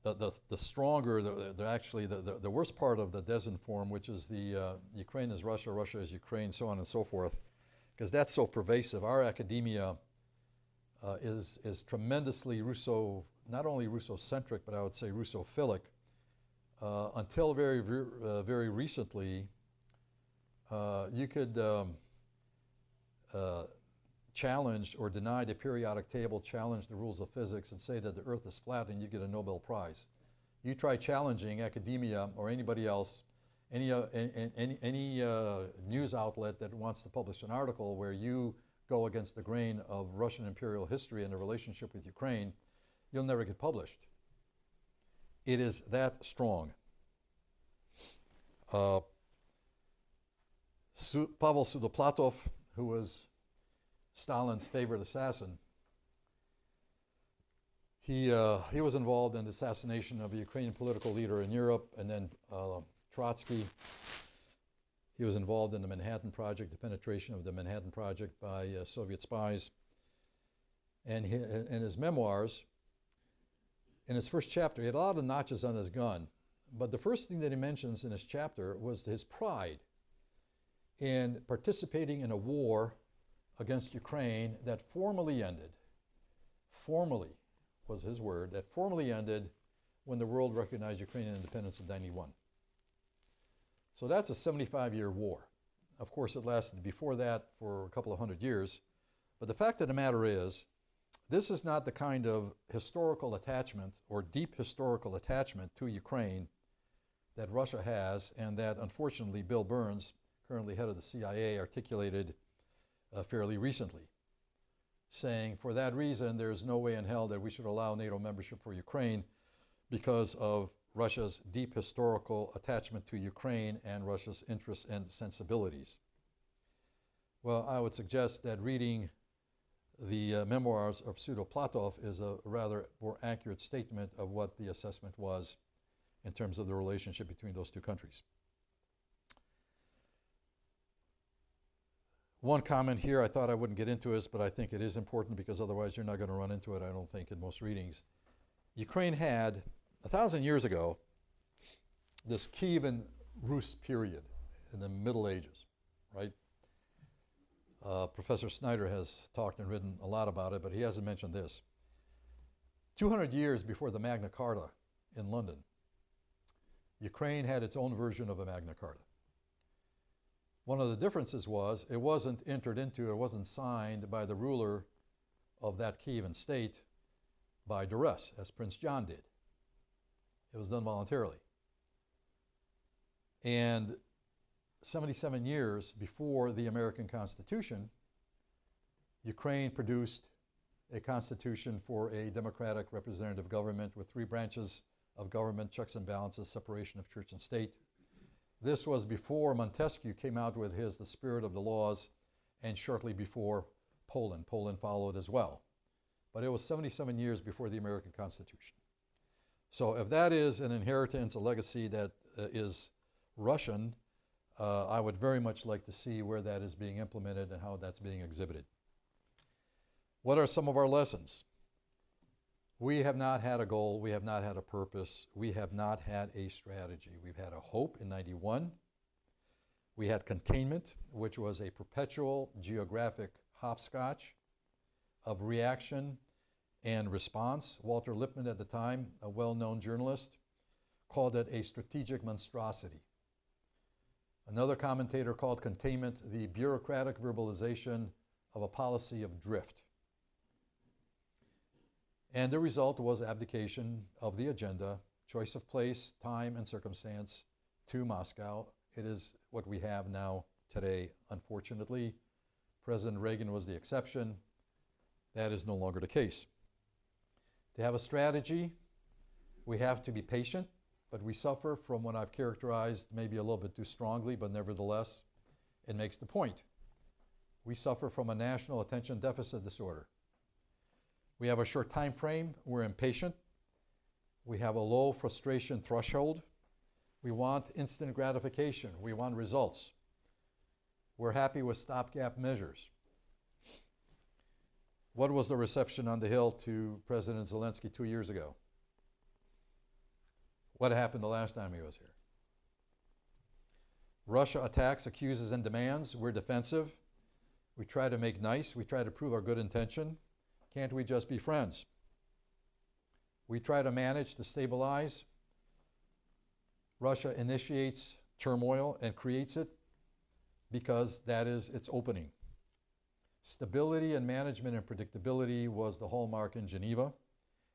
the stronger, the worst part of the desinform, which is the Ukraine is Russia, Russia is Ukraine, so on and so forth, because that's so pervasive. Our academia is tremendously not only Russocentric, but I would say Russophilic. Until very recently, you could challenge or deny the periodic table, challenge the rules of physics, and say that the Earth is flat, and you get a Nobel Prize. You try challenging academia or anybody else, any news outlet that wants to publish an article where you go against the grain of Russian imperial history and the relationship with Ukraine, you'll never get published. It is that strong. Pavel Sudoplatov, who was Stalin's favorite assassin, he was involved in the assassination of a Ukrainian political leader in Europe, and then Trotsky. He was involved in the Manhattan Project, the penetration of the Manhattan Project by Soviet spies. And in his memoirs, in his first chapter, he had a lot of notches on his gun, but the first thing that he mentions in his chapter was his pride in participating in a war against Ukraine that formally ended. Formally was his word, that formally ended when the world recognized Ukrainian independence in 91. So that's a 75-year war. Of course, it lasted before that for a couple of 100 years. But the fact of the matter is, this is not the kind of historical attachment or deep historical attachment to Ukraine that Russia has, and that unfortunately Bill Burns, currently head of the CIA, articulated fairly recently, saying for that reason there's no way in hell that we should allow NATO membership for Ukraine because of Russia's deep historical attachment to Ukraine and Russia's interests and sensibilities. Well, I would suggest that reading the memoirs of Sudoplatov is a rather more accurate statement of what the assessment was in terms of the relationship between those two countries. One comment here, I thought I wouldn't get into this, but I think it is important because otherwise you're not going to run into it, I don't think, in most readings. Ukraine had, 1,000 years ago, this Kievan Rus period in the Middle Ages, right? Professor Snyder has talked and written a lot about it, but he hasn't mentioned this. 200 years before the Magna Carta in London, Ukraine had its own version of a Magna Carta. One of the differences was it wasn't entered into, it wasn't signed by the ruler of that Kievan state by duress, as Prince John did. It was done voluntarily. And 77 years before the American Constitution, Ukraine produced a constitution for a democratic representative government with 3 branches of government, checks and balances, separation of church and state. This was before Montesquieu came out with his The Spirit of the Laws, and shortly before Poland. Poland followed as well. But it was 77 years before the American Constitution. So if that is an inheritance, a legacy that is Russian, I would very much like to see where that is being implemented and how that's being exhibited. What are some of our lessons? We have not had a goal, we have not had a purpose, we have not had a strategy. We've had a hope in 91. We had containment, which was a perpetual geographic hopscotch of reaction and response. Walter Lippmann at the time, a well-known journalist, called it a strategic monstrosity. Another commentator called containment the bureaucratic verbalization of a policy of drift. And the result was abdication of the agenda, choice of place, time, and circumstance to Moscow. It is what we have now today, unfortunately. President Reagan was the exception. That is no longer the case. To have a strategy, we have to be patient, but we suffer from what I've characterized maybe a little bit too strongly, but nevertheless, it makes the point. We suffer from a national attention deficit disorder. We have a short time frame, we're impatient, we have a low frustration threshold, we want instant gratification, we want results. We're happy with stopgap measures. What was the reception on the Hill to President Zelensky 2 years ago? What happened the last time he was here? Russia attacks, accuses, and demands. We're defensive. We try to make nice. We try to prove our good intention. Can't we just be friends? We try to manage to stabilize. Russia initiates turmoil and creates it because that is its opening. Stability and management and predictability was the hallmark in Geneva,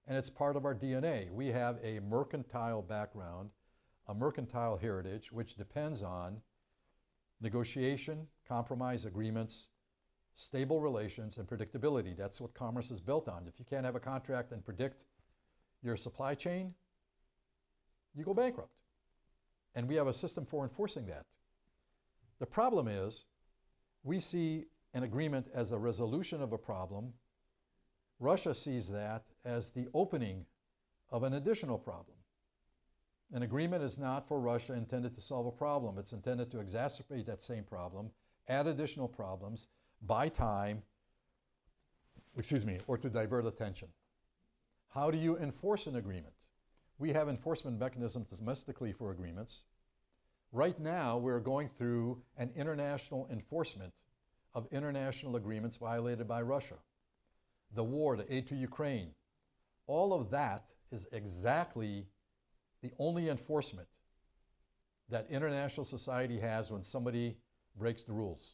and it's part of our DNA. We have a mercantile background, a mercantile heritage, which depends on negotiation, compromise agreements, stable relations, and predictability. That's what commerce is built on. If you can't have a contract and predict your supply chain, you go bankrupt. And we have a system for enforcing that. The problem is, we see an agreement as a resolution of a problem. Russia sees that as the opening of an additional problem. An agreement is not for Russia intended to solve a problem. It's intended to exacerbate that same problem, add additional problems, buy time, or to divert attention. How do you enforce an agreement? We have enforcement mechanisms domestically for agreements. Right now, we're going through an international enforcement of international agreements violated by Russia. The war, the aid to Ukraine, all of that is exactly the only enforcement that international society has when somebody breaks the rules.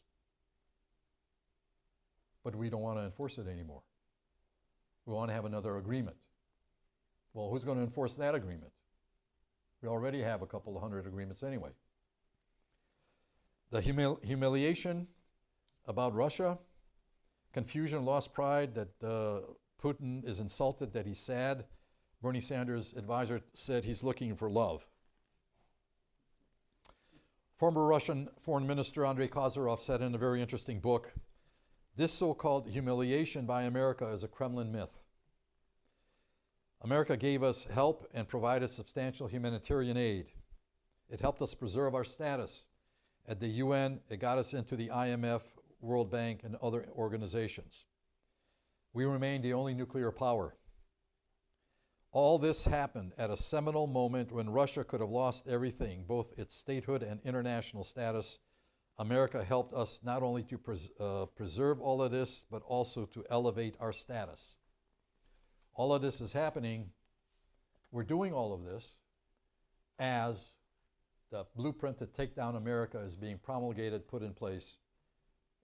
But we don't want to enforce it anymore. We want to have another agreement. Well, who's going to enforce that agreement? We already have a couple of hundred agreements anyway. The humiliation about Russia, confusion, lost pride, that Putin is insulted, that he's sad. Bernie Sanders' advisor said he's looking for love. Former Russian Foreign Minister Andrei Kozyrov said in a very interesting book, this so-called humiliation by America is a Kremlin myth. America gave us help and provided substantial humanitarian aid. It helped us preserve our status at the UN. It got us into the IMF, World Bank, and other organizations. We remained the only nuclear power. All this happened at a seminal moment when Russia could have lost everything, both its statehood and international status. America helped us not only to preserve all of this, but also to elevate our status. All of this is happening. We're doing all of this as the blueprint to take down America is being promulgated, put in place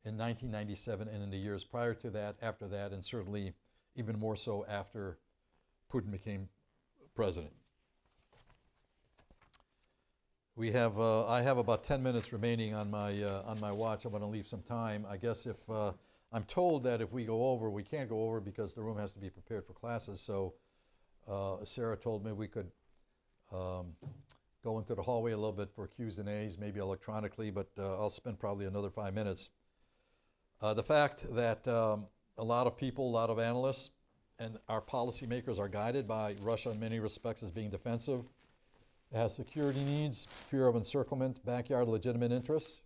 in 1997 and in the years prior to that, after that, and certainly even more so after Putin became president. We have, I have about 10 minutes remaining on my watch. I want to leave some time. I guess if I'm told that if we go over, we can't go over because the room has to be prepared for classes. So Sarah told me we could go into the hallway a little bit for Q's and A's, maybe electronically, but I'll spend probably another 5 minutes. The fact that a lot of people, a lot of analysts, and our policymakers are guided by Russia in many respects as being defensive. It has security needs, fear of encirclement, backyard legitimate interests.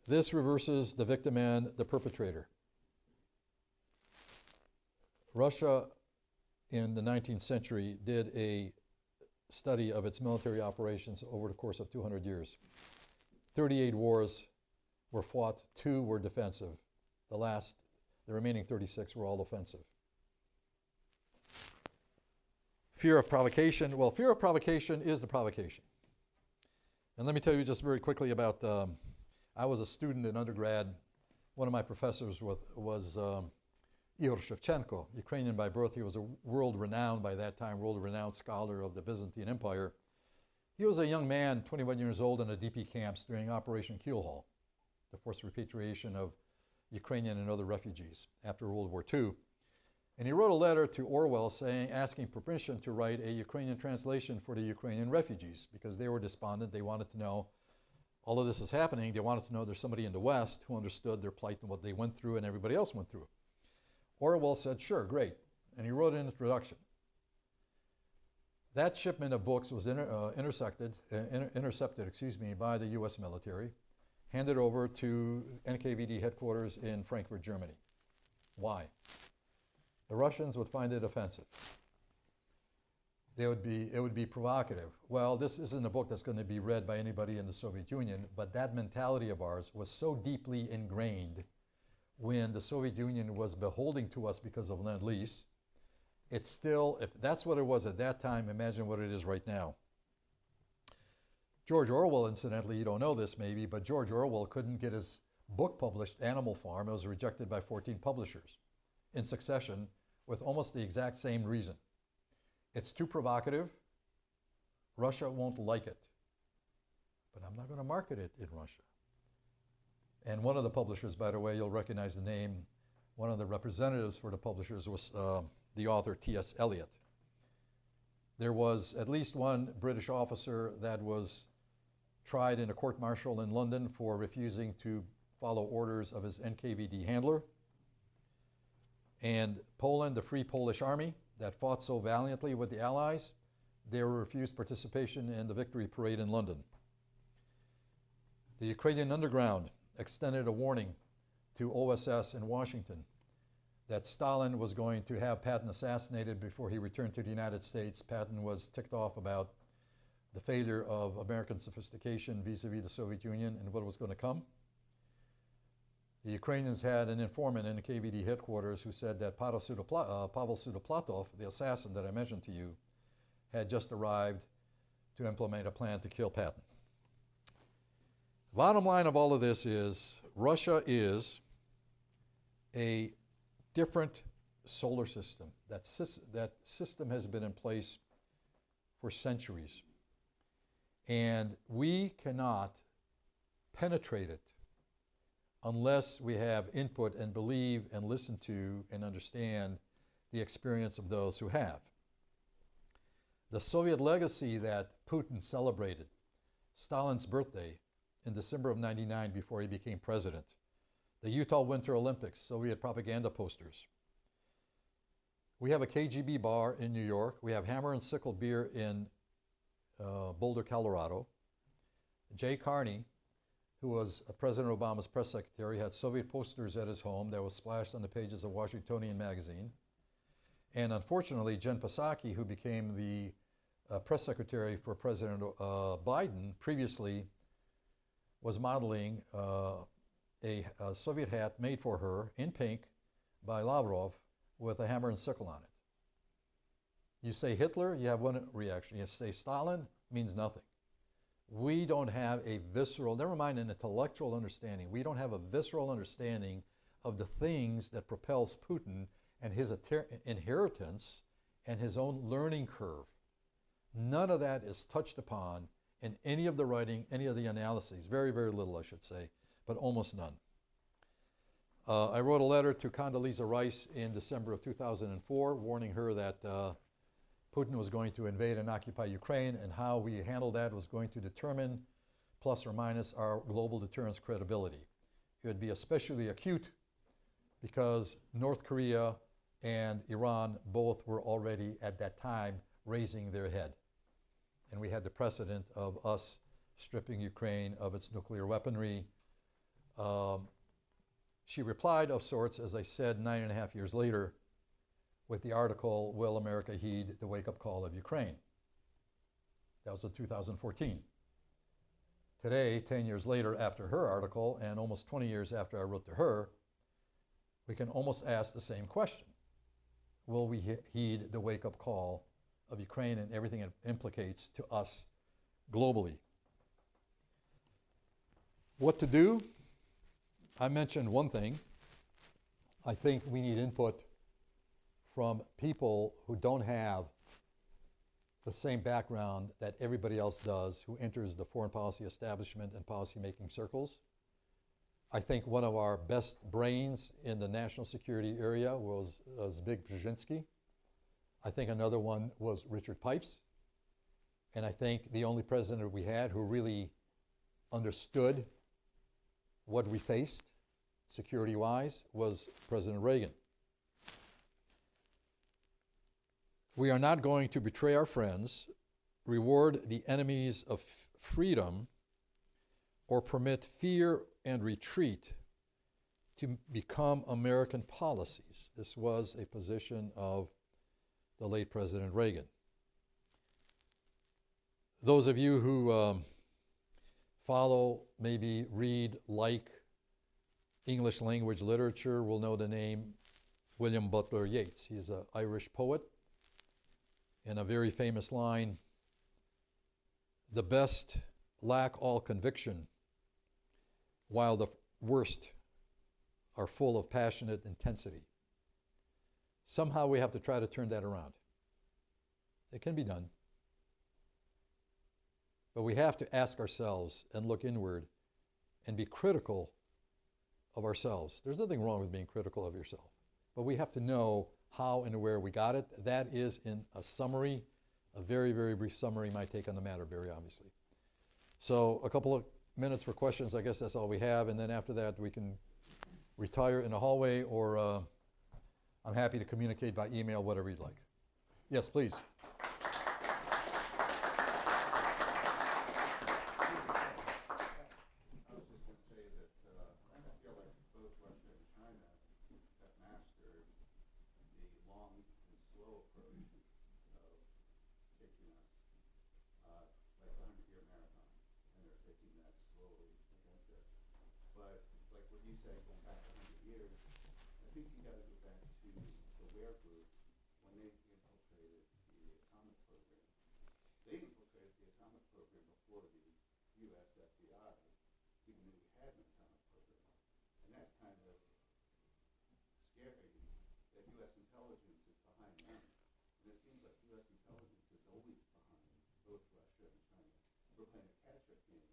This reverses the victim and the perpetrator. Russia in the 19th century did a study of its military operations over the course of 200 years. 38 wars were fought, 2 were defensive. The remaining 36 were all offensive. Fear of provocation. Well, fear of provocation is the provocation. And let me tell you just very quickly about, I was a student in undergrad. One of my professors was Ihor Shevchenko, Ukrainian by birth. He was a world-renowned, by that time, world-renowned scholar of the Byzantine Empire. He was a young man, 21 years old, in the DP camps during Operation Keelhaul, the forced repatriation of Ukrainian and other refugees after World War II. And he wrote a letter to Orwell asking permission to write a Ukrainian translation for the Ukrainian refugees because they were despondent. They wanted to know, all of this is happening. They wanted to know there's somebody in the West who understood their plight and what they went through and everybody else went through. Orwell said, sure, great. And he wrote an introduction. That shipment of books was intercepted by the US military, handed over to NKVD headquarters in Frankfurt, Germany. Why? The Russians would find it offensive. It would be provocative. Well, this isn't a book that's going to be read by anybody in the Soviet Union, but that mentality of ours was so deeply ingrained when the Soviet Union was beholding to us because of Lend-Lease. It's still, if that's what it was at that time, imagine what it is right now. George Orwell, incidentally, you don't know this maybe, but George Orwell couldn't get his book published, Animal Farm. It was rejected by 14 publishers in succession with almost the exact same reason. It's too provocative. Russia won't like it. But I'm not going to market it in Russia. And one of the publishers, by the way, you'll recognize the name, one of the representatives for the publishers was the author T.S. Eliot. There was at least one British officer that was tried in a court-martial in London for refusing to follow orders of his NKVD handler. And Poland, the Free Polish Army that fought so valiantly with the Allies, they were refused participation in the victory parade in London. The Ukrainian underground extended a warning to OSS in Washington that Stalin was going to have Patton assassinated before he returned to the United States. Patton was ticked off about the failure of American sophistication vis-a-vis the Soviet Union and what was going to come. The Ukrainians had an informant in the KVD headquarters who said that Pavel Sudoplatov, the assassin that I mentioned to you, had just arrived to implement a plan to kill Patton. Bottom line of all of this is Russia is a different solar system. That system has been in place for centuries. And we cannot penetrate it unless we have input and believe and listen to and understand the experience of those who have. The Soviet legacy that Putin celebrated, Stalin's birthday in December of '99 before he became president, the Utah Winter Olympics, Soviet propaganda posters. We have a KGB bar in New York. We have Hammer and Sickle beer in Boulder, Colorado. Jay Carney, who was President Obama's press secretary, had Soviet posters at his home that was splashed on the pages of Washingtonian magazine. And unfortunately, Jen Psaki, who became the press secretary for President Biden, previously was modeling a Soviet hat made for her in pink by Lavrov with a hammer and sickle on it. You say Hitler, you have one reaction. You say Stalin, means nothing. We don't have a visceral, never mind an intellectual understanding, we don't have a visceral understanding of the things that propels Putin and his inheritance and his own learning curve. None of that is touched upon in any of the writing, any of the analyses. Very, very little, I should say, but almost none. I wrote a letter to Condoleezza Rice in December of 2004, warning her that Putin was going to invade and occupy Ukraine, and how we handled that was going to determine, plus or minus, our global deterrence credibility. It would be especially acute because North Korea and Iran both were already at that time raising their head. And we had the precedent of us stripping Ukraine of its nuclear weaponry. She replied of sorts, as I said, 9.5 years later, with the article, Will America Heed the Wake-Up Call of Ukraine? That was in 2014. Today, 10 years later after her article, and almost 20 years after I wrote to her, we can almost ask the same question. Will we heed the wake-up call of Ukraine and everything it implicates to us globally? What to do? I mentioned one thing. I think we need input from people who don't have the same background that everybody else does who enters the foreign policy establishment and policy-making circles. I think one of our best brains in the national security area was Zbigniew Brzezinski. I think another one was Richard Pipes. And I think the only president we had who really understood what we faced, security-wise, was President Reagan. We are not going to betray our friends, reward the enemies of freedom, or permit fear and retreat to become American policies. This was a position of the late President Reagan. Those of you who follow, maybe read, like English language literature will know the name William Butler Yeats. He's an Irish poet. And a very famous line, the best lack all conviction, while the worst are full of passionate intensity. Somehow we have to try to turn that around. It can be done. But we have to ask ourselves and look inward and be critical of ourselves. There's nothing wrong with being critical of yourself. But we have to know how and where we got it. That is in a summary, a very, very brief summary, my take on the matter, very obviously. So a couple of minutes for questions. I guess that's all we have. And then after that, we can retire in the hallway, or I'm happy to communicate by email, whatever you'd like. Yes, please. USSR, even though we had an atomic program. And that's kind of scary that U.S. intelligence is behind them. And it seems like U.S. intelligence is always behind both Russia and China. We're playing a catch-up game.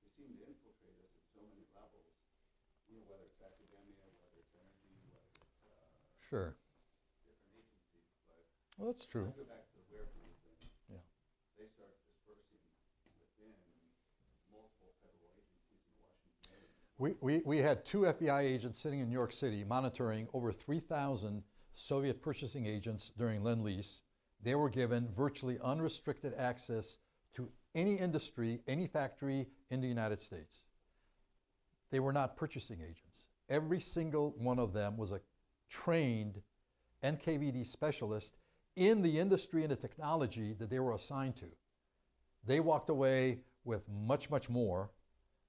They seem to infiltrate us at so many levels, you know, whether it's academia, whether it's energy, whether it's Sure. different agencies. But Well, that's true. I go back to the wearable thing. Yeah. They start dispersing within multiple federal agencies in Washington. We had 2 FBI agents sitting in New York City monitoring over 3,000 Soviet purchasing agents during Lend-Lease. They were given virtually unrestricted access to any industry, any factory in the United States. They were not purchasing agents. Every single one of them was a trained NKVD specialist in the industry and the technology that they were assigned to. They walked away with much, much more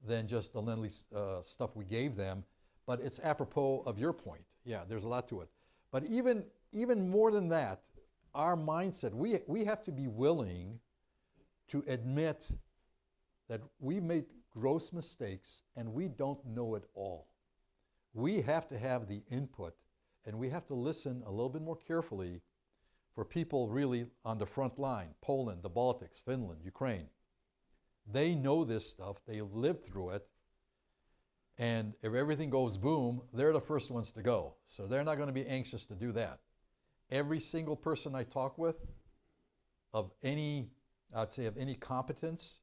than just the Lend-Lease stuff we gave them, but it's apropos of your point. Yeah, there's a lot to it. But even more than that, our mindset, we have to be willing to admit that we made gross mistakes and we don't know it all. We have to have the input, and we have to listen a little bit more carefully for people really on the front line: Poland, the Baltics, Finland, Ukraine. They know this stuff, they lived through it, and if everything goes boom, they're the first ones to go. So they're not going to be anxious to do that. Every single person I talk with of any, I'd say of any competence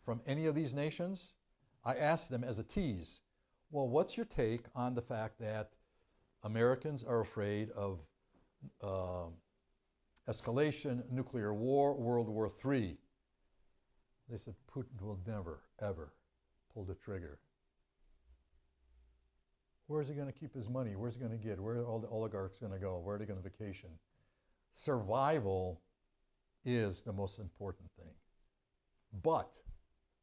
from any of these nations, I ask them as a tease, well, what's your take on the fact that Americans are afraid of escalation, nuclear war, World War III? They said, Putin will never, ever pull the trigger. Where's he going to keep his money? Where's he going to get? Where are all the oligarchs going to go? Where are they going to vacation? Survival is the most important thing. But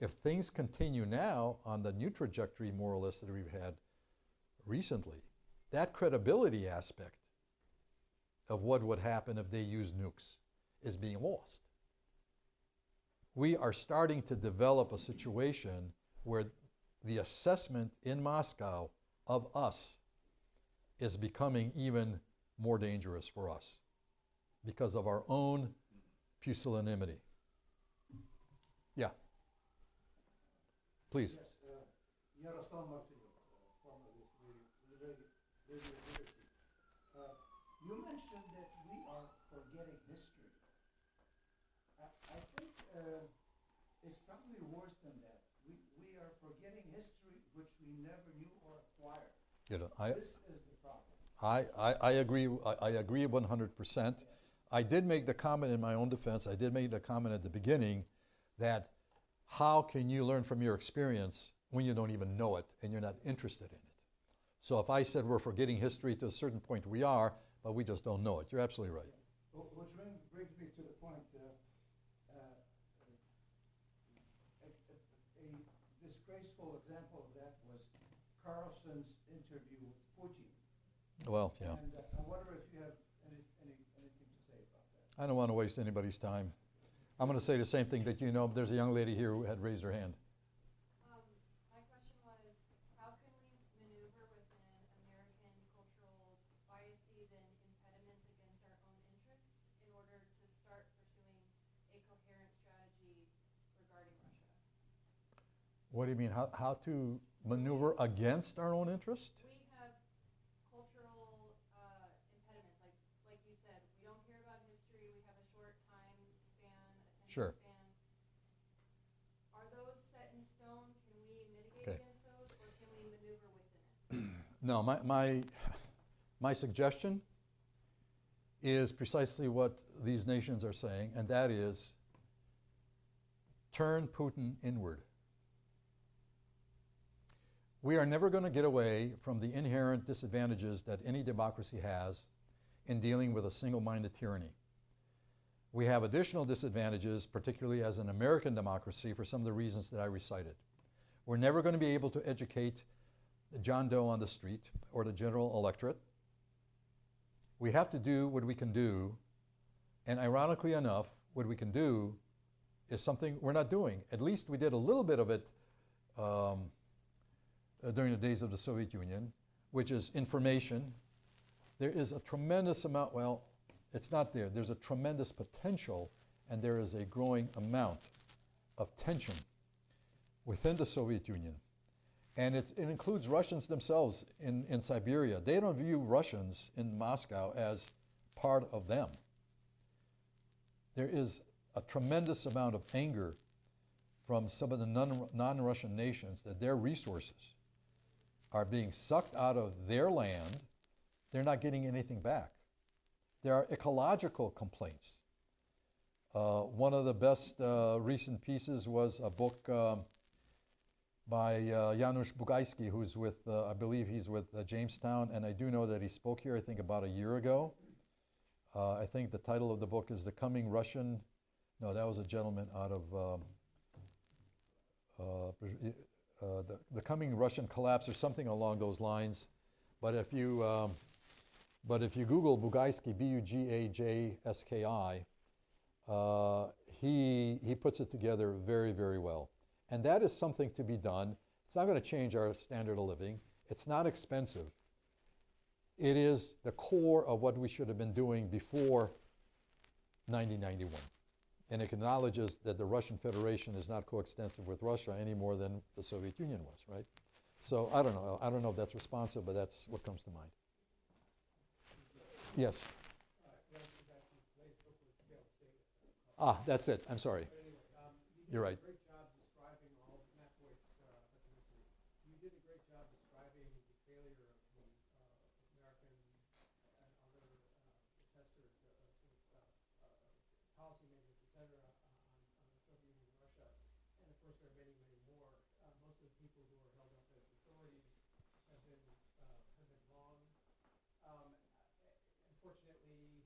if things continue now on the new trajectory, more or less, that we've had recently, that credibility aspect of what would happen if they use nukes is being lost. We are starting to develop a situation where the assessment in Moscow of us is becoming even more dangerous for us because of our own pusillanimity. Yeah. Please. Yes, Yaroslav Martynyuk, former Radio Liberty. You mentioned that we are forgetting history. I think it's probably worse than that. We are forgetting history which we never knew or acquired. You know, This is the problem. I agree. I agree 100%. I did make the comment in my own defense. I did make the comment at the beginning that how can you learn from your experience when you don't even know it and you're not interested in it? So if I said we're forgetting history to a certain point, we are, but we just don't know it. You're absolutely right. Which brings me to the point. A disgraceful example of that was Carlson's interview with Putin. Well, yeah. And I wonder if you have anything to say about that. I don't want to waste anybody's time. I'm going to say the same thing that you know. There's a young lady here who had raised her hand. My question was, how can we maneuver within American cultural biases and impediments against our own interests in order to start pursuing a coherent strategy regarding Russia? What do you mean? How to maneuver against our own interest? We have cultural impediments, like you said. We don't care about history. We have a short time span, attention Sure. span. Are those No, my suggestion is precisely what these nations are saying, and that is turn Putin inward. We are never going to get away from the inherent disadvantages that any democracy has in dealing with a single-minded tyranny. We have additional disadvantages, particularly as an American democracy, for some of the reasons that I recited. We're never going to be able to educate John Doe on the street or the general electorate. We have to do what we can do, and ironically enough, what we can do is something we're not doing. At least we did a little bit of it during the days of the Soviet Union, which is information. There is a tremendous amount, well, it's not there. There's a tremendous potential, and there is a growing amount of tension within the Soviet Union. And it includes Russians themselves in Siberia. They don't view Russians in Moscow as part of them. There is a tremendous amount of anger from some of the non-Russian nations that their resources are being sucked out of their land. They're not getting anything back. There are ecological complaints. One of the best recent pieces was a book by Janusz Bugajski, who's with, I believe he's with Jamestown, and I do know that he spoke here, I think, about a year ago. I think the title of the book is The Coming Russian, no, that was a gentleman out of the Coming Russian Collapse or something along those lines. But if you Google Bugajski, B-U-G-A-J-S-K-I, he puts it together very, very well. And that is something to be done. It's not going to change our standard of living. It's not expensive. It is the core of what we should have been doing before 1991. And it acknowledges that the Russian Federation is not coextensive with Russia any more than the Soviet Union was, right? So I don't know. I don't know if that's responsive, but that's what comes to mind. Yes? Ah, that's it. I'm sorry. You're right. Unfortunately,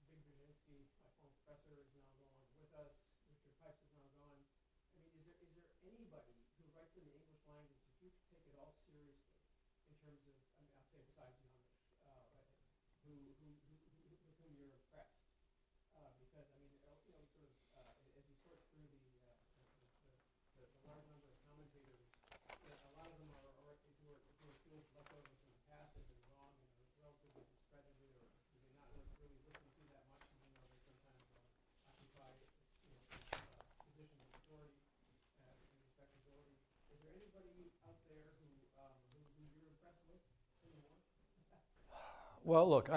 Big Brzezinski, my former professor, is now no longer with us. Richard Pipes is now gone. I mean, is there anybody who writes in the English language that you take it all seriously in terms of, I mean, I'd say besides Janusz, with whom you're impressed? Because I mean, sort of as you sort through the large number of commentators, a lot of them are tools left over from the past that have been wrong and are relatively discredited, or do they not really listen to that much, even though they sometimes occupy positions of authority and respectability. Is there anybody out there who you're impressed with anymore? Well, look,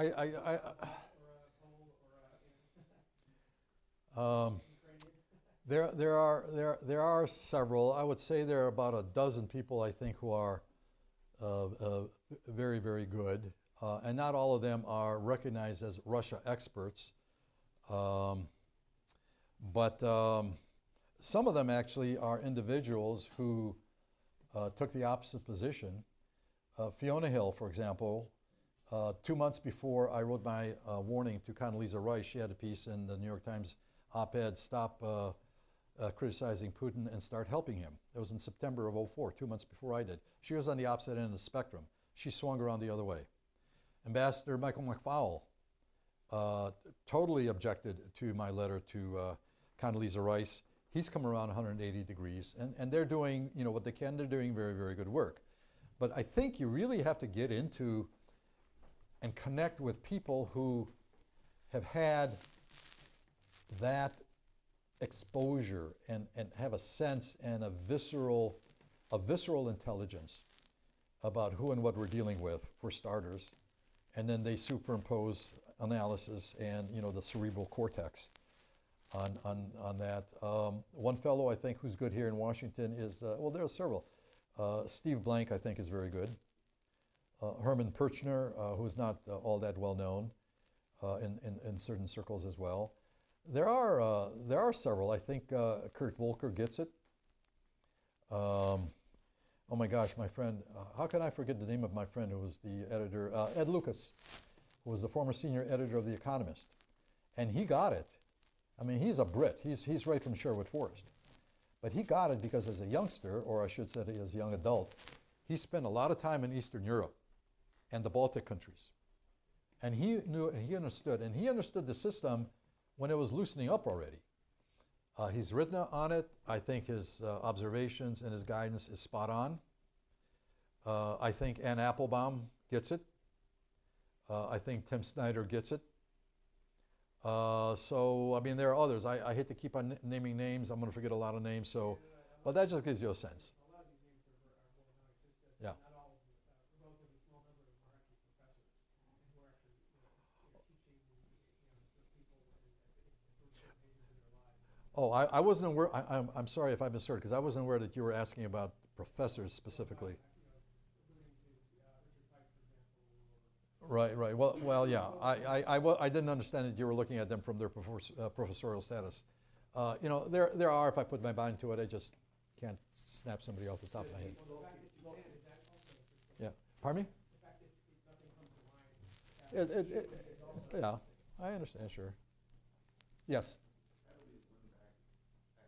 there are several. I would say there are about a dozen people, I think, who are very, very good. And not all of them are recognized as Russia experts. But some of them actually are individuals who took the opposite position. Fiona Hill, for example, 2 months before I wrote my warning to Condoleezza Rice, she had a piece in the New York Times op-ed, Stop Criticizing Putin and Start Helping Him. It was in September of '04, 2 months before I did. She was on the opposite end of the spectrum. She swung around the other way. Ambassador Michael McFaul totally objected to my letter to Condoleezza Rice. He's come around 180 degrees, and they're doing what they can. They're doing very, very good work. But I think you really have to get into and connect with people who have had that exposure and have a sense and a visceral intelligence about who and what we're dealing with, for starters, and then they superimpose analysis and the cerebral cortex on that. One fellow I think who's good here in Washington is well, there are several. Steve Blank I think is very good. Herman Perchner, who's not all that well known in certain circles as well. There are several. I think Kurt Volker gets it. Oh my gosh, my friend, how can I forget the name of my friend who was the editor, Ed Lucas, who was the former senior editor of The Economist. And he got it. I mean, he's a Brit. He's right from Sherwood Forest. But he got it because as a youngster, or I should say as a young adult, he spent a lot of time in Eastern Europe and the Baltic countries. And he knew, and he understood the system when it was loosening up already. He's written on it. I think his observations and his guidance is spot on. I think Ann Applebaum gets it. I think Tim Snyder gets it. So, I mean, there are others. I hate to keep on naming names. I'm going to forget a lot of names. So, but that just gives you a sense. A lot of these names are well known, exist, Yeah. not all of them, a relatively small number of them are actually professors who are actually teaching sort of people in sort of pages in their lives. Oh, I wasn't aware. I'm sorry if I misheard, because I wasn't aware that you were asking about professors specifically. Alluding to Richard Pikes, for example, or Right, right. Well, yeah. I didn't understand that you were looking at them from their professorial status. You know, there are. If I put my mind to it, I just can't snap somebody off the top of my head. well, the fact that you can is that also interesting. Yeah. Pardon me? The fact that nothing comes to mind. Is also Yeah. I understand. Sure. Yes. How do we win back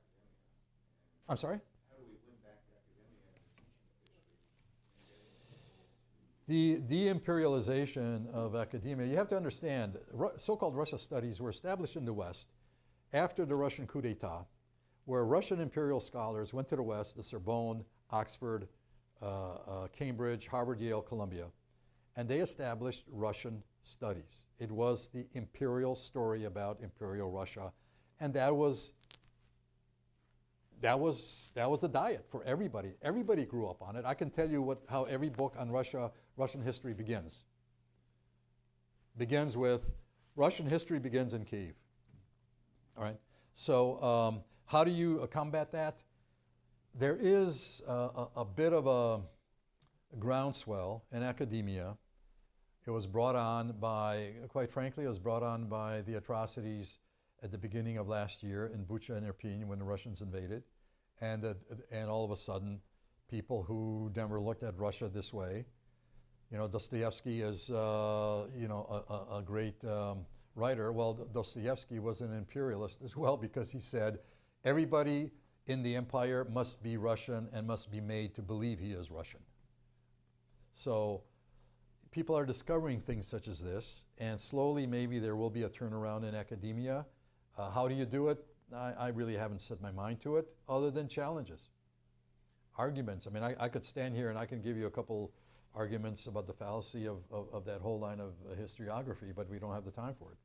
academia? I'm sorry. How do we win back academia and the teaching of history and getting people to The deimperialization of academia, you have to understand, so-called Russia studies were established in the West after the Russian coup d'etat, where Russian imperial scholars went to the West, the Sorbonne, Oxford, Cambridge, Harvard, Yale, Columbia, and they established Russian studies. It was the imperial story about imperial Russia, and that was the diet for everybody. Everybody grew up on it. I can tell you how every book on Russian history begins. Begins with Russian history begins in Kyiv. All right. So how do you combat that? There is a bit of a groundswell in academia. It was brought on by, quite frankly, it was brought on by the atrocities at the beginning of last year in Bucha and Irpin when the Russians invaded. And all of a sudden, people who never looked at Russia this way, you know, Dostoevsky is, a great writer. Well, Dostoevsky was an imperialist as well because he said, everybody in the empire must be Russian and must be made to believe he is Russian. So people are discovering things such as this, and slowly maybe there will be a turnaround in academia. How do you do it? I really haven't set my mind to it, other than challenges. Arguments. I mean, I could stand here and I can give you a couple arguments about the fallacy of that whole line of historiography, but we don't have the time for it.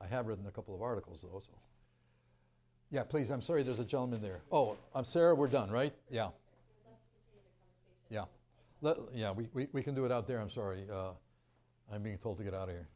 I have written a couple of articles, though, so. Yeah, please, I'm sorry, there's a gentleman there. Oh, I'm Sarah, we're done, right? Yeah. Yeah. We can do it out there, I'm sorry. I'm being told to get out of here.